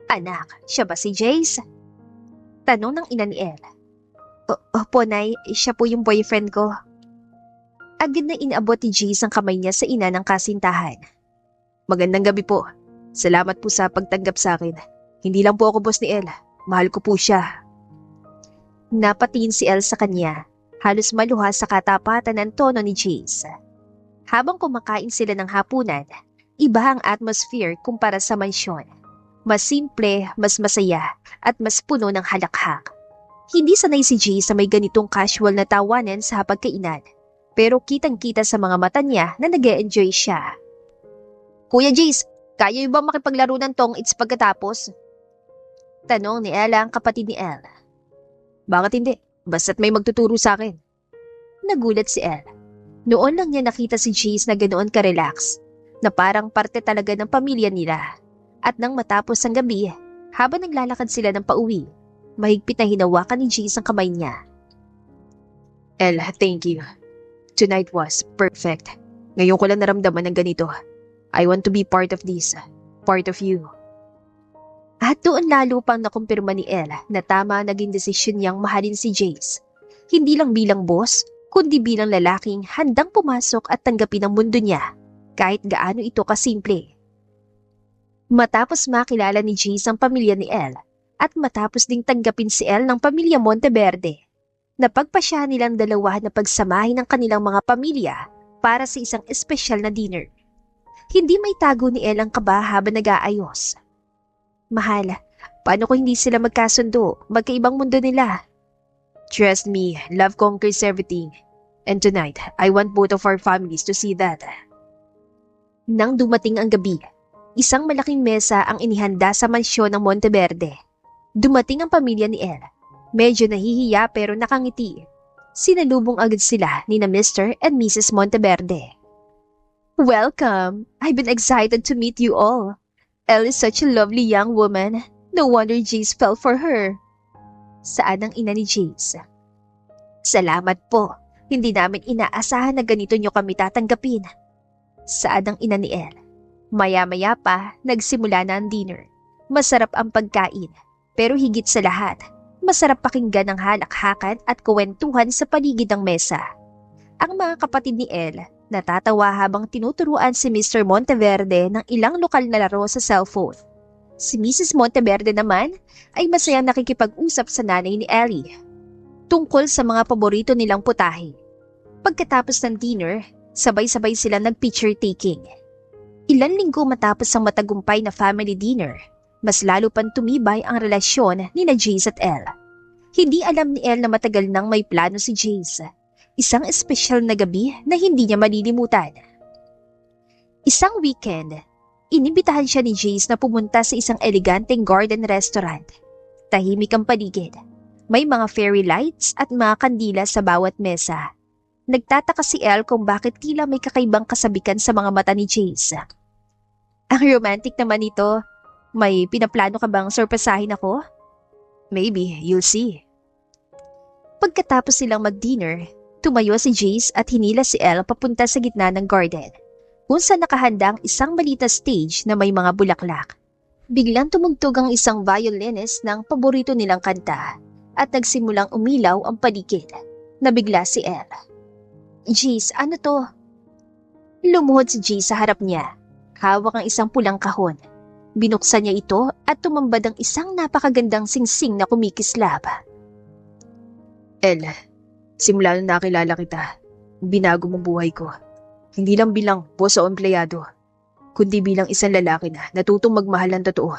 Anak, siya ba si Jace? Tanong ng ina ni Elle. Opo, Nay. Siya po yung boyfriend ko. Agad na inaabot ni Jace ang kamay niya sa ina ng kasintahan. Magandang gabi po. Salamat po sa pagtanggap sa akin. Hindi lang po ako boss ni Elle. Mahal ko po siya. Napatingin si Elle sa kanya. Halos maluha sa katapatan ng tono ni Jace. Habang kumakain sila ng hapunan, iba ang atmosphere kumpara sa mansyon. Mas simple, mas masaya, at mas puno ng halakhak. Hindi sanay si Jace sa may ganitong casual na tawanan sa hapagkainan, pero kitang-kita sa mga mata niya na nag-e-enjoy siya. Kuya Jace, kaya yung ba makipaglaro ng tong-its pagkatapos? Tanong ni Ella ang kapatid ni Elle. Bakit hindi? Basta't may magtuturo sa akin. Nagulat si Elle. Noon lang niya nakita si Jace na ganoon ka-relax, na parang parte talaga ng pamilya nila. At nang matapos ang gabi, habang naglalakad sila ng pauwi, mahigpit na hinawakan ni Jace ang kamay niya. Elle, thank you. Tonight was perfect. Ngayon ko lang naramdaman ng ganito. I want to be part of this. Part of you. At doon lalo pang nakumpirma ni Elle na tama naging desisyon niyang mahalin si Jace. Hindi lang bilang boss, kundi bilang lalaking handang pumasok at tanggapin ang mundo niya, kahit gaano ito kasimple. Matapos makilala ni Jace ang pamilya ni Elle, at matapos ding tanggapin si Elle ng pamilya Monteverde, napagpasya nilang dalawa na pagsamahin ang kanilang mga pamilya para sa isang espesyal na dinner. Hindi may tago ni Elle ang kaba habang nag-aayos. Mahal, paano kung hindi sila magkasundo? Magkaibang mundo nila. Trust me, love conquers everything. And tonight, I want both of our families to see that. Nang dumating ang gabi, isang malaking mesa ang inihanda sa mansyon ng Monteverde. Dumating ang pamilya ni Elle. Medyo nahihiya pero nakangiti. Sinalubong agad sila ni na Mr. and Mrs. Monteverde. Welcome! I've been excited to meet you all. Elle is such a lovely young woman. No wonder Jace fell for her. Saan ang ina ni Jace? Salamat po. Hindi namin inaasahan na ganito nyo kami tatanggapin. Saad ang ina ni Elle. Maya-maya pa, nagsimula na ang dinner. Masarap ang pagkain, pero higit sa lahat, masarap pakinggan ang halakhakan at kuwentuhan sa paligid ng mesa. Ang mga kapatid ni Elle natatawa habang tinuturuan si Mr. Monteverde ng ilang lokal na laro sa cellphone. Si Mrs. Monteverde naman ay masayang nakikipag-usap sa nanay ni Ellie tungkol sa mga paborito nilang putahe. Pagkatapos ng dinner, sabay-sabay sila nag-picture taking. Ilan linggo matapos ang matagumpay na family dinner, mas lalo pang tumibay ang relasyon ni na Jace at Elle. Hindi alam ni Elle na matagal nang may plano si Jace. Isang espesyal na gabi na hindi niya malilimutan. Isang weekend, inibitahan siya ni Jace na pumunta sa isang eleganteng garden restaurant. Tahimik ang paligid. May mga fairy lights at mga kandila sa bawat mesa. Nagtataka si Elle kung bakit tila may kakaibang kasabikan sa mga mata ni Jace. Ang romantic naman ito. May pinaplano ka bang surpresahin ako? Maybe, you'll see. Pagkatapos silang mag-dinner, tumayo si Jace at hinila si Elle papunta sa gitna ng garden, kung saan nakahanda ang isang malita stage na may mga bulaklak. Biglang tumugtog ang isang violinist ng paborito nilang kanta at nagsimulang umilaw ang paligid. Nabigla si Elle. Jace, ano to? Lumuhod si Jace sa harap niya. Hawak ang isang pulang kahon. Binuksan niya ito at tumambad ang isang napakagandang singsing na kumikislap. Elle, simula nung nakilala kita, binago mo buhay ko. Hindi lang bilang boss o empleyado, kundi bilang isang lalaki na natutong magmahal ng totoo.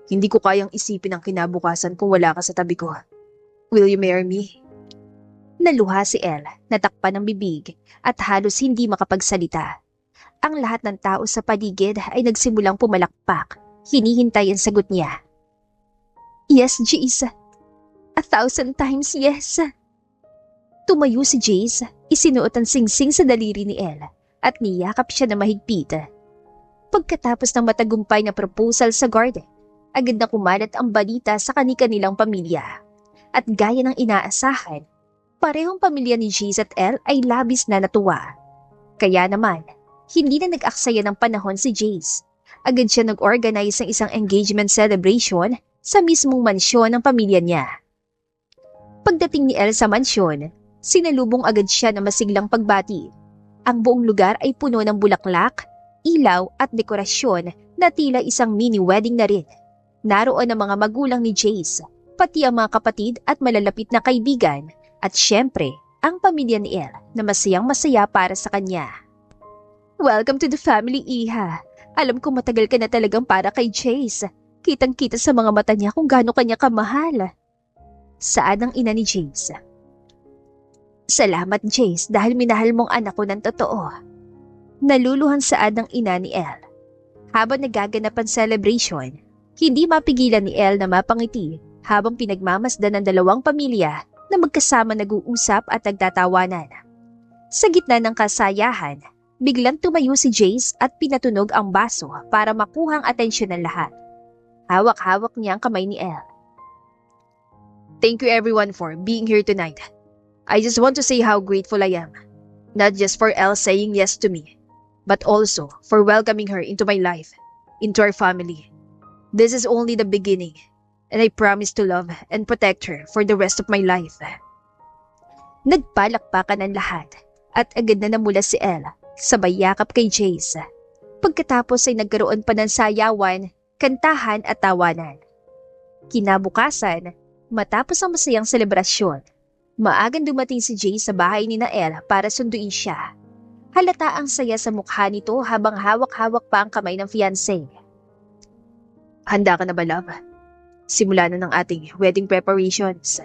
Hindi ko kayang isipin ang kinabukasan kung wala ka sa tabi ko. Will you marry me? Naluha si Elle, natakpan ng bibig at halos hindi makapagsalita. Ang lahat ng tao sa paligid ay nagsimulang pumalakpak. Hinihintay ang sagot niya. Yes, Jace. 1,000 times yes. Tumayo si Jace, isinuot ang singsing sa daliri ni Elle at niyakap siya na mahigpit. Pagkatapos ng matagumpay na proposal sa garden, agad na kumalat ang balita sa kani-kanilang pamilya. At gaya ng inaasahan, parehong pamilya ni Jace at Elle ay labis na natuwa. Kaya naman, hindi na nag-aksaya ng panahon si Jace. Agad siya nag-organize ng isang engagement celebration sa mismong mansyon ng pamilya niya. Pagdating ni Elle sa mansyon, sinalubong agad siya ng masiglang pagbati. Ang buong lugar ay puno ng bulaklak, ilaw at dekorasyon na tila isang mini wedding na rin. Naroon ang mga magulang ni Jace, pati ang mga kapatid at malalapit na kaibigan, at syempre, ang pamilya ni Elle na masayang masaya para sa kanya. Welcome to the family, Iha. Alam ko matagal ka na talagang para kay Jace. Kitang-kita sa mga mata niya kung gaano kanya kamahal. Saad ang ina ni Jace. Salamat, Jace, dahil minahal mong anak ko ng totoo. Naluluhan saad ng ina ni Elle. Habang nagaganap ang celebration, hindi mapigilan ni Elle na mapangiti habang pinagmamasdan ng dalawang pamilya na magkasama nag-uusap at nagtatawanan. Sa gitna ng kasayahan, biglang tumayo si Jace at pinatunog ang baso para makuha ang atensyon ng lahat. Hawak-hawak niya ang kamay ni Elle. Thank you everyone for being here tonight. I just want to say how grateful I am. Not just for Elle saying yes to me, but also for welcoming her into my life, into our family. This is only the beginning, and I promise to love and protect her for the rest of my life. Nagpalakpakan ang lahat at agad na namula si Elle. Sabay yakap kay Jace. Pagkatapos ay nagkaroon pa ng sayawan, kantahan at tawanan. Kinabukasan, matapos ang masayang selebrasyon, maagang dumating si Jace sa bahay ni Elle para sunduin siya. Halata ang saya sa mukha nito habang hawak-hawak pa ang kamay ng fiancé. Handa ka na ba, love? Simula na ng ating wedding preparations.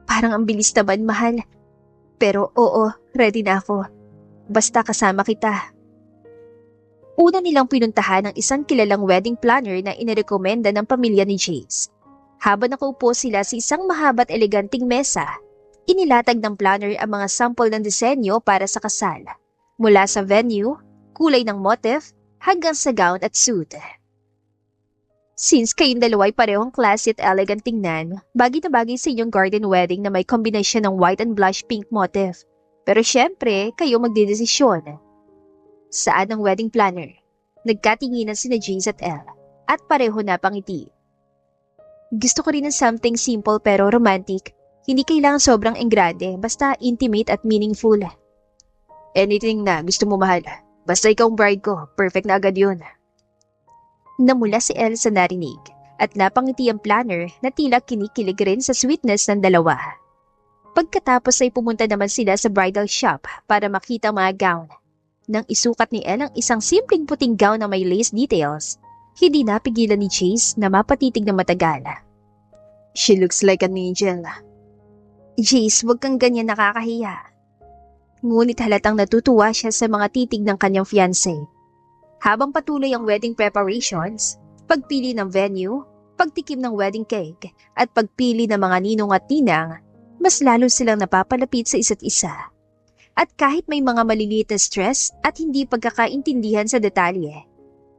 Parang ang bilis naman, mahal. Pero oo, ready na ako. Basta kasama kita. Una nilang pinuntahan ang isang kilalang wedding planner na inirekomenda ng pamilya ni Jace. Habang nakaupo sila sa isang mahaba at eleganting mesa, inilatag ng planner ang mga sample ng disenyo para sa kasal. Mula sa venue, kulay ng motif, hanggang sa gown at suit. Since kayong dalawa ay parehong classy at elegant tingnan, bagay na bagay sa inyong garden wedding na may kombinasyon ng white and blush pink motif. Pero syempre, kayo magdedesisyon. Saan ang wedding planner? Nagkatinginan sina Jace at Elle, at pareho na pangiti. Gusto ko rin ng something simple pero romantic. Hindi kailangan sobrang engrande, basta intimate at meaningful. Anything na gusto mo, mahal. Basta ikaw ang bride ko, perfect na agad yun. Namula si Elle sa narinig at napangiti ang planner na tila kinikilig rin sa sweetness ng dalawa. Pagkatapos ay pumunta naman sila sa bridal shop para makita ang mga gown. Nang isukat ni Elle ang isang simpleng puting gown na may lace details, hindi napigilan ni Jace na mapatitig na matagal. She looks like an angel. Jace, wag kang ganyan, nakakahiya. Ngunit halatang natutuwa siya sa mga titig ng kanyang fiancé. Habang patuloy ang wedding preparations, pagpili ng venue, pagtikim ng wedding cake, at pagpili ng mga ninong at tinang, mas lalo silang napapalapit sa isa't isa. At kahit may mga maliliit na stress at hindi pagkakaintindihan sa detalye,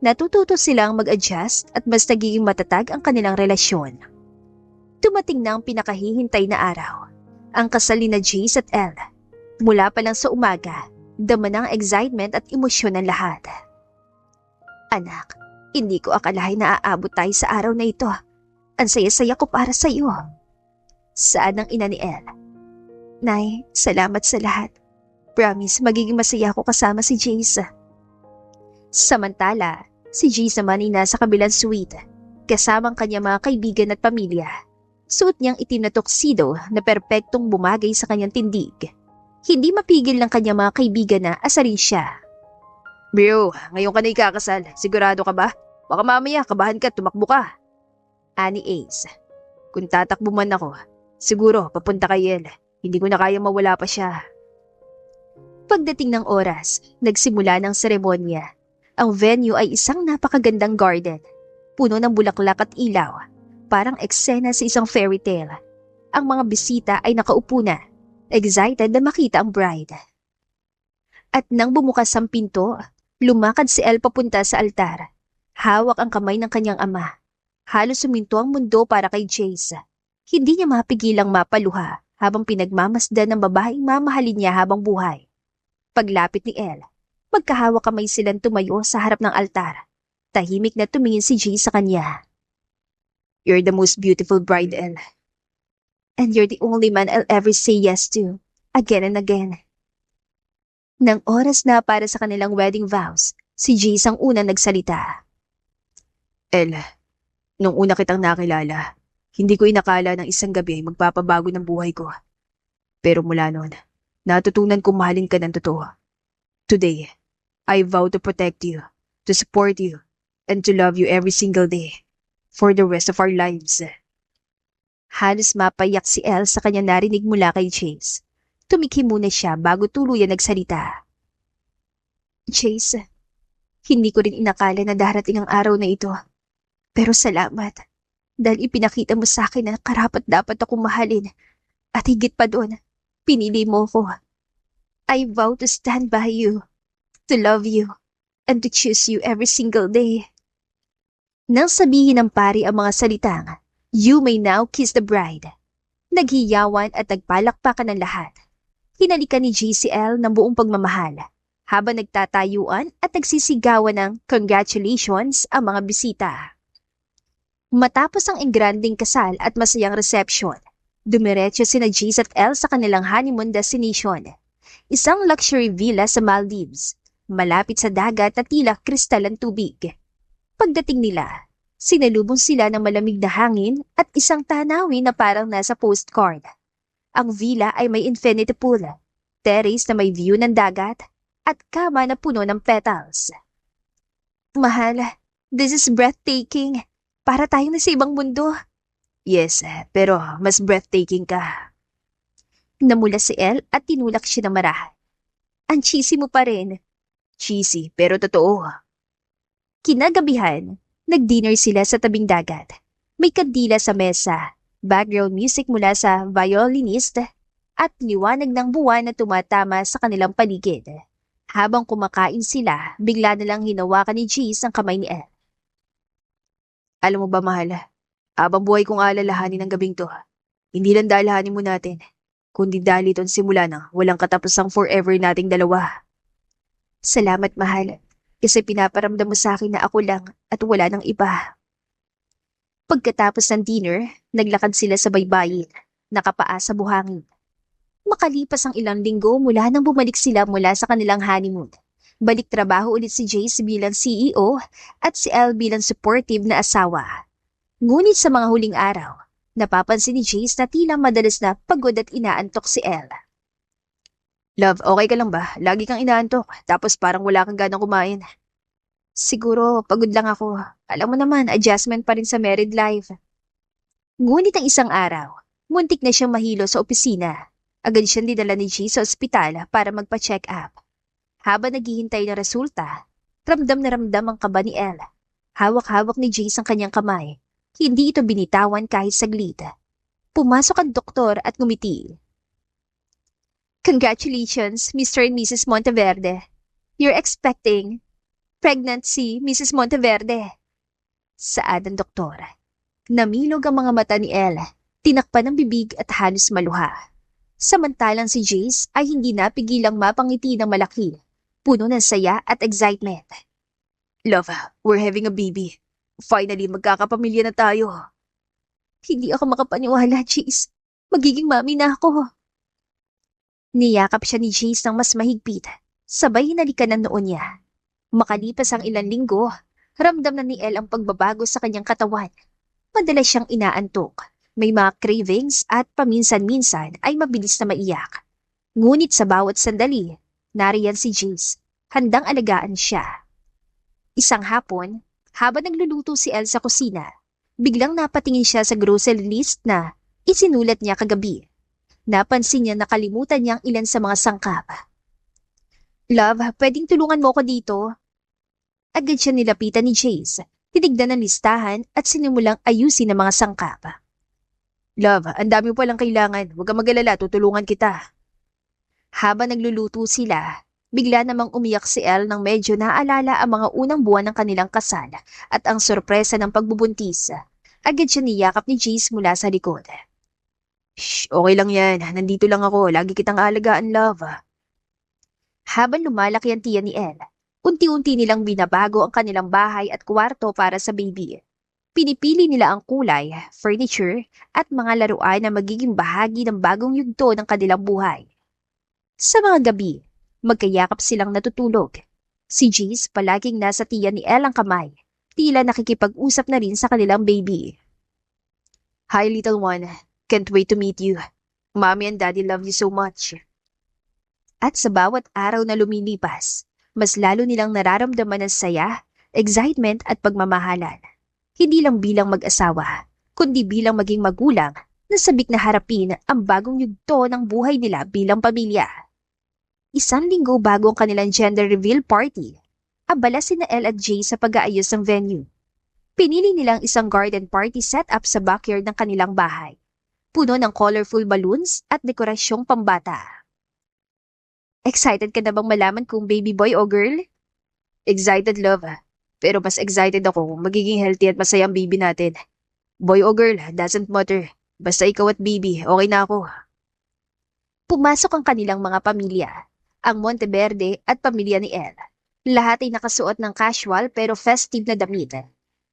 natututo silang mag-adjust at mas nagiging matatag ang kanilang relasyon. Tumating na ang pinakahihintay na araw, ang kasal ni Jace at Elle. Mula pa lang sa umaga, dama ng excitement at emosyon ng lahat. Anak, hindi ko akalain na aabot tayo sa araw na ito. Ang saya-saya ko para sa iyo. Saan ang ina ni Elle? Nay, salamat sa lahat. Promise, magiging masaya ako kasama si Jace. Samantala, si Jace naman ay nasa kabilang suite, kasama ang kanyang mga kaibigan at pamilya. Suot niyang itim na tuxedo na perpektong bumagay sa kanyang tindig. Hindi mapigil ng kanyang mga kaibigan na asarin siya. Bro, ngayon ka na ikakasal. Sigurado ka ba? Baka mamaya kabahan ka, tumakbo ka. Ani Ace. Kung tatakbo man ako, siguro papunta kay Elle. Hindi ko na kaya mawala pa siya. Pagdating ng oras, nagsimula ng seremonya. Ang venue ay isang napakagandang garden. Puno ng bulaklak at ilaw. Parang eksena sa isang fairy tale. Ang mga bisita ay nakaupo na, excited na makita ang bride. At nang bumukas ang pinto, lumakad si Elle papunta sa altar. Hawak ang kamay ng kanyang ama. Halos suminto ang mundo para kay Jace. Hindi niya mapigilang mapaluha habang pinagmamasdan ng babaeng mamahalin niya habang buhay. Paglapit ni Elle, magkahawak kamay silang tumayo sa harap ng altar. Tahimik na tumingin si Jace sa kanya. You're the most beautiful bride, Elle. And you're the only man I'll ever say yes to, again and again. Nang oras na para sa kanilang wedding vows, si Jace ang unang nagsalita. Elle, nung una kitang nakilala, hindi ko inakala ng isang gabi ay magpapabago ng buhay ko. Pero mula noon, natutunan kong mahalin ka ng totoo. Today, I vow to protect you, to support you, and to love you every single day, for the rest of our lives. Halos mapayak si Elle sa kanya narinig mula kay Jace. Tumikhi muna siya bago tuluyan nagsalita. Jace, hindi ko rin inakala na darating ang araw na ito. Pero salamat, dahil ipinakita mo sa akin na karapat dapat akong mahalin. At higit pa doon, pinili mo ko. I vow to stand by you, to love you, and to choose you every single day. Nang sabihin ng pari ang mga salitang, you may now kiss the bride. Naghiyawan at nagpalakpakan ng lahat. Hinalikan ni JCL ng buong pagmamahal, habang nagtatayuan at nagsisigawan ng congratulations ang mga bisita. Matapos ang engranding kasal at masayang reception, dumiretso sina Jace at Elle sa kanilang honeymoon destination. Isang luxury villa sa Maldives, malapit sa dagat at tila kristal ang tubig. Pagdating nila, sinalubong sila ng malamig na hangin at isang tanawin na parang nasa postcard. Ang villa ay may infinity pool, terrace na may view ng dagat, at kama na puno ng petals. Mahal, this is breathtaking. Para tayong nasa ibang mundo. Yes, pero mas breathtaking ka. Namula si Elle at tinulak siya ng marahan. Ang cheesy mo pa rin. Cheesy, pero totoo. Kinagabihan, nag-dinner sila sa tabing dagat. May kandila sa mesa, background music mula sa violinist, at liwanag ng buwan na tumatama sa kanilang paligid. Habang kumakain sila, bigla nilang hinawakan ni Jace ang kamay ni Elle. Alam mo ba, mahal, habang buhay kong alalahanin ng gabing to, hindi lang dalahanin mo natin, kundi dahil ito'ng simula ng walang katapusang forever nating dalawa. Salamat, mahal. Kasi pinaparamdam mo sa akin na ako lang at wala ng iba. Pagkatapos ng dinner, naglakad sila sa baybayin, nakapaa sa buhangin. Makalipas ang ilang linggo mula nang bumalik sila mula sa kanilang honeymoon. Balik trabaho ulit si Jace bilang CEO at si Elle bilang supportive na asawa. Ngunit sa mga huling araw, napapansin ni Jace na tila madalas na pagod at inaantok si Elle. Love, okay ka lang ba? Lagi kang inaantok, tapos parang wala kang ganang kumain. Siguro pagod lang ako. Alam mo naman, adjustment pa rin sa married life. Ngunit ang isang araw, muntik na siyang mahilo sa opisina. Agad siyang dinala ni G sa ospital para magpa-check up. Habang naghihintay ng resulta, ramdam na ramdam ang kaba ni Elle. Hawak-hawak ni Jace ang kanyang kamay. Hindi ito binitawan kahit saglit. Pumasok ang doktor at ngumiti. Congratulations, Mr. and Mrs. Monteverde. You're expecting pregnancy, Mrs. Monteverde. Saad ng doktor. Namilog ang mga mata ni Elle, tinakpan ng bibig at halos maluha. Samantalang si Jace ay hindi napigilang mapangiti ng malaki, puno ng saya at excitement. Love, we're having a baby. Finally, magkakapamilya na tayo. Hindi ako makapaniwala, Jace. Magiging mami na ako. Niyakap siya ni Jace ng mas mahigpit, sabay hinalikan ng noon niya. Makalipas ang ilang linggo, ramdam na ni Elle ang pagbabago sa kanyang katawan. Madalas siyang inaantok, may mga cravings at paminsan-minsan ay mabilis na maiyak. Ngunit sa bawat sandali, nariyan si Jace, handang alagaan siya. Isang hapon, habang nagluluto si Elle sa kusina, biglang napatingin siya sa grocery list na isinulat niya kagabi. Napansin niya na kalimutan niya ang ilan sa mga sangkap. Love, pwedeng tulungan mo ko dito? Agad siya nilapitan ni Jace, tinignan ang listahan at sinimulang ayusin ang mga sangkap. Love, ang dami mo palang kailangan. Huwag kang mag-alala, tutulungan kita. Habang nagluluto sila, bigla namang umiyak si Elle nang medyo naaalala ang mga unang buwan ng kanilang kasal at ang sorpresa ng pagbubuntis. Agad siya niyakap ni Jace mula sa likod. Shh, okay lang yan. Nandito lang ako. Lagi kitang aalagaan, love. Habang lumalaki ang tiyan ni Elle, unti-unti nilang binabago ang kanilang bahay at kwarto para sa baby. Pinipili nila ang kulay, furniture, at mga laruan na magiging bahagi ng bagong yugto ng kanilang buhay. Sa mga gabi, magkayakap silang natutulog. Si Jace palaging nasa tiyan ni Elle ang kamay, tila nakikipag-usap na rin sa kanilang baby. Hi, little one. Can't wait to meet you. Mommy and Daddy love you so much. At sa bawat araw na lumilipas, mas lalo nilang nararamdaman ang saya, excitement at pagmamahalan. Hindi lang bilang mag-asawa, kundi bilang maging magulang na sabik na harapin ang bagong yugto ng buhay nila bilang pamilya. Isang linggo bago ang kanilang gender reveal party, abala sina Elle at Jay sa pag-aayos ng venue. Pinili nilang isang garden party setup sa backyard ng kanilang bahay. Puno ng colorful balloons at dekorasyong pambata. Excited ka na bang malaman kung baby boy o girl? Excited, love. Pero mas excited ako kung magiging healthy at masaya ang baby natin. Boy o girl, doesn't matter. Basta ikaw at baby, okay na ako. Pumasok ang kanilang mga pamilya, ang Monteverde at pamilya ni Elle. Lahat ay nakasuot ng casual pero festive na damit.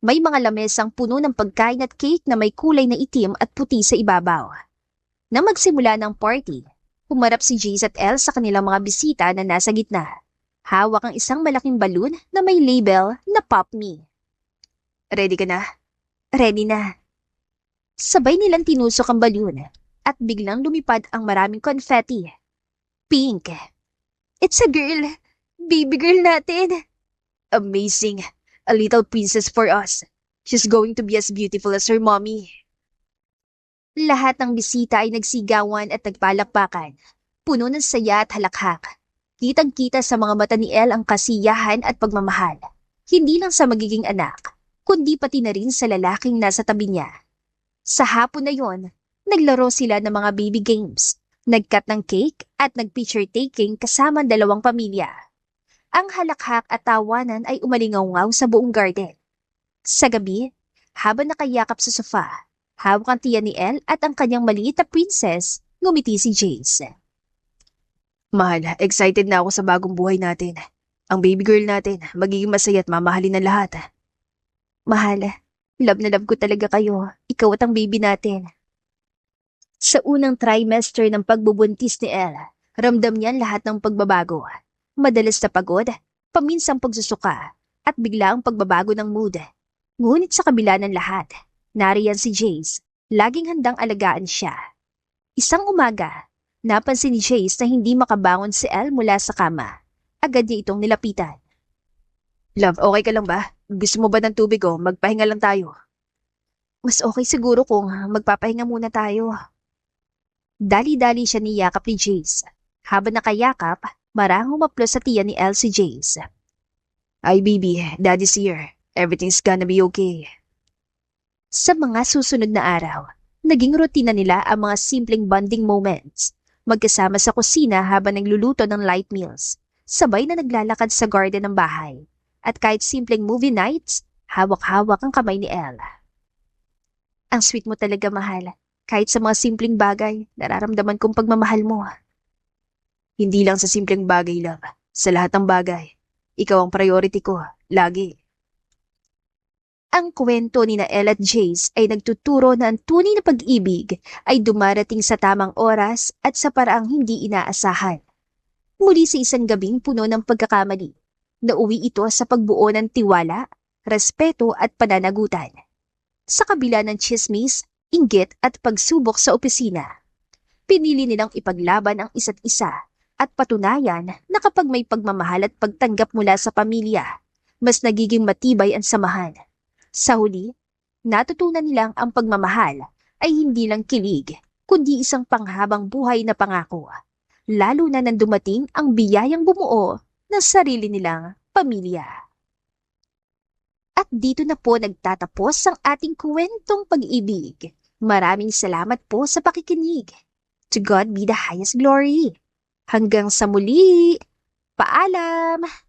May mga lamesang puno ng pagkain at cake na may kulay na itim at puti sa ibabaw. Nang magsimula ng party, humarap si Jace at Elle sa kanilang mga bisita na nasa gitna. Hawak ang isang malaking balloon na may label na Pop Me. Ready ka na? Ready na. Sabay nilang tinusok ang balloon at biglang lumipad ang maraming confetti. Pink. It's a girl. Baby girl natin. Amazing. A little princess for us. She's going to be as beautiful as her mommy. Lahat ng bisita ay nagsigawan at nagpalakpakan. Puno ng saya at halakhak. Kitang-kita sa mga mata ni Elle ang kasiyahan at pagmamahal. Hindi lang sa magiging anak, kundi pati na rin sa lalaking nasa tabi niya. Sa hapon na yon, naglaro sila ng mga baby games, nagkat ng cake at nag-picture taking kasama ang dalawang pamilya. Ang halakhak at tawanan ay umalingaw sa buong garden. Sa gabi, Habang nakayakap sa sofa, hawak ang tiyan ni Elle at ang kanyang maliit na princess, ngumiti si Jace. Mahal, excited na ako sa bagong buhay natin. Ang baby girl natin, magiging masaya at mamahalin ng lahat. Mahal, love na love ko talaga kayo. Ikaw at ang baby natin. Sa unang trimester ng pagbubuntis ni Elle, ramdam niya lahat ng pagbabago. Madalas na pagod, paminsang pagsusuka, at biglaang pagbabago ng mood. Ngunit sa kabila ng lahat, nariyan si Jace, laging handang alagaan siya. Isang umaga, napansin ni Jace na hindi makabangon si Elle mula sa kama. Agad niya itong nilapitan. Love, okay ka lang ba? Gusto mo ba ng tubig o magpahinga lang tayo? Mas okay siguro kung magpapahinga muna tayo. Dali-dali siya niyakap ni Jace. Habang nakayakap, marahang humaplos sa tiyan ni Elle si Jace. Ay baby, daddy's here. Everything's gonna be okay. Sa mga susunod na araw, naging rutina nila ang mga simpleng bonding moments. Magkasama sa kusina habang nagluluto ng light meals. Sabay na naglalakad sa garden ng bahay. At kahit simpleng movie nights, hawak-hawak ang kamay ni Elle. Ang sweet mo talaga, mahal. Kahit sa mga simpleng bagay, nararamdaman kong pagmamahal mo. Hindi lang sa simpleng bagay, love. Sa lahat ng bagay. Ikaw ang priority ko, lagi. Ang kwento ni na Elle at Jace ay nagtuturo na ang tunay na pag-ibig ay dumarating sa tamang oras at sa paraang hindi inaasahan. Muli sa isang gabing puno ng pagkakamali, nauwi ito sa pagbuo ng tiwala, respeto at pananagutan. Sa kabila ng tsismis, inggit at pagsubok sa opisina, pinili nilang ipaglaban ang isa't isa at patunayan na kapag may pagmamahal at pagtanggap mula sa pamilya, mas nagiging matibay ang samahan. Sa huli, natutunan nilang ang pagmamahal ay hindi lang kilig, kundi isang panghabang buhay na pangako. Lalo na nang dumating ang biyayang bumuo ng sarili nilang pamilya. At dito na po nagtatapos ang ating kwentong pag-ibig. Maraming salamat po sa pakikinig. To God be the highest glory. Hanggang sa muli. Paalam!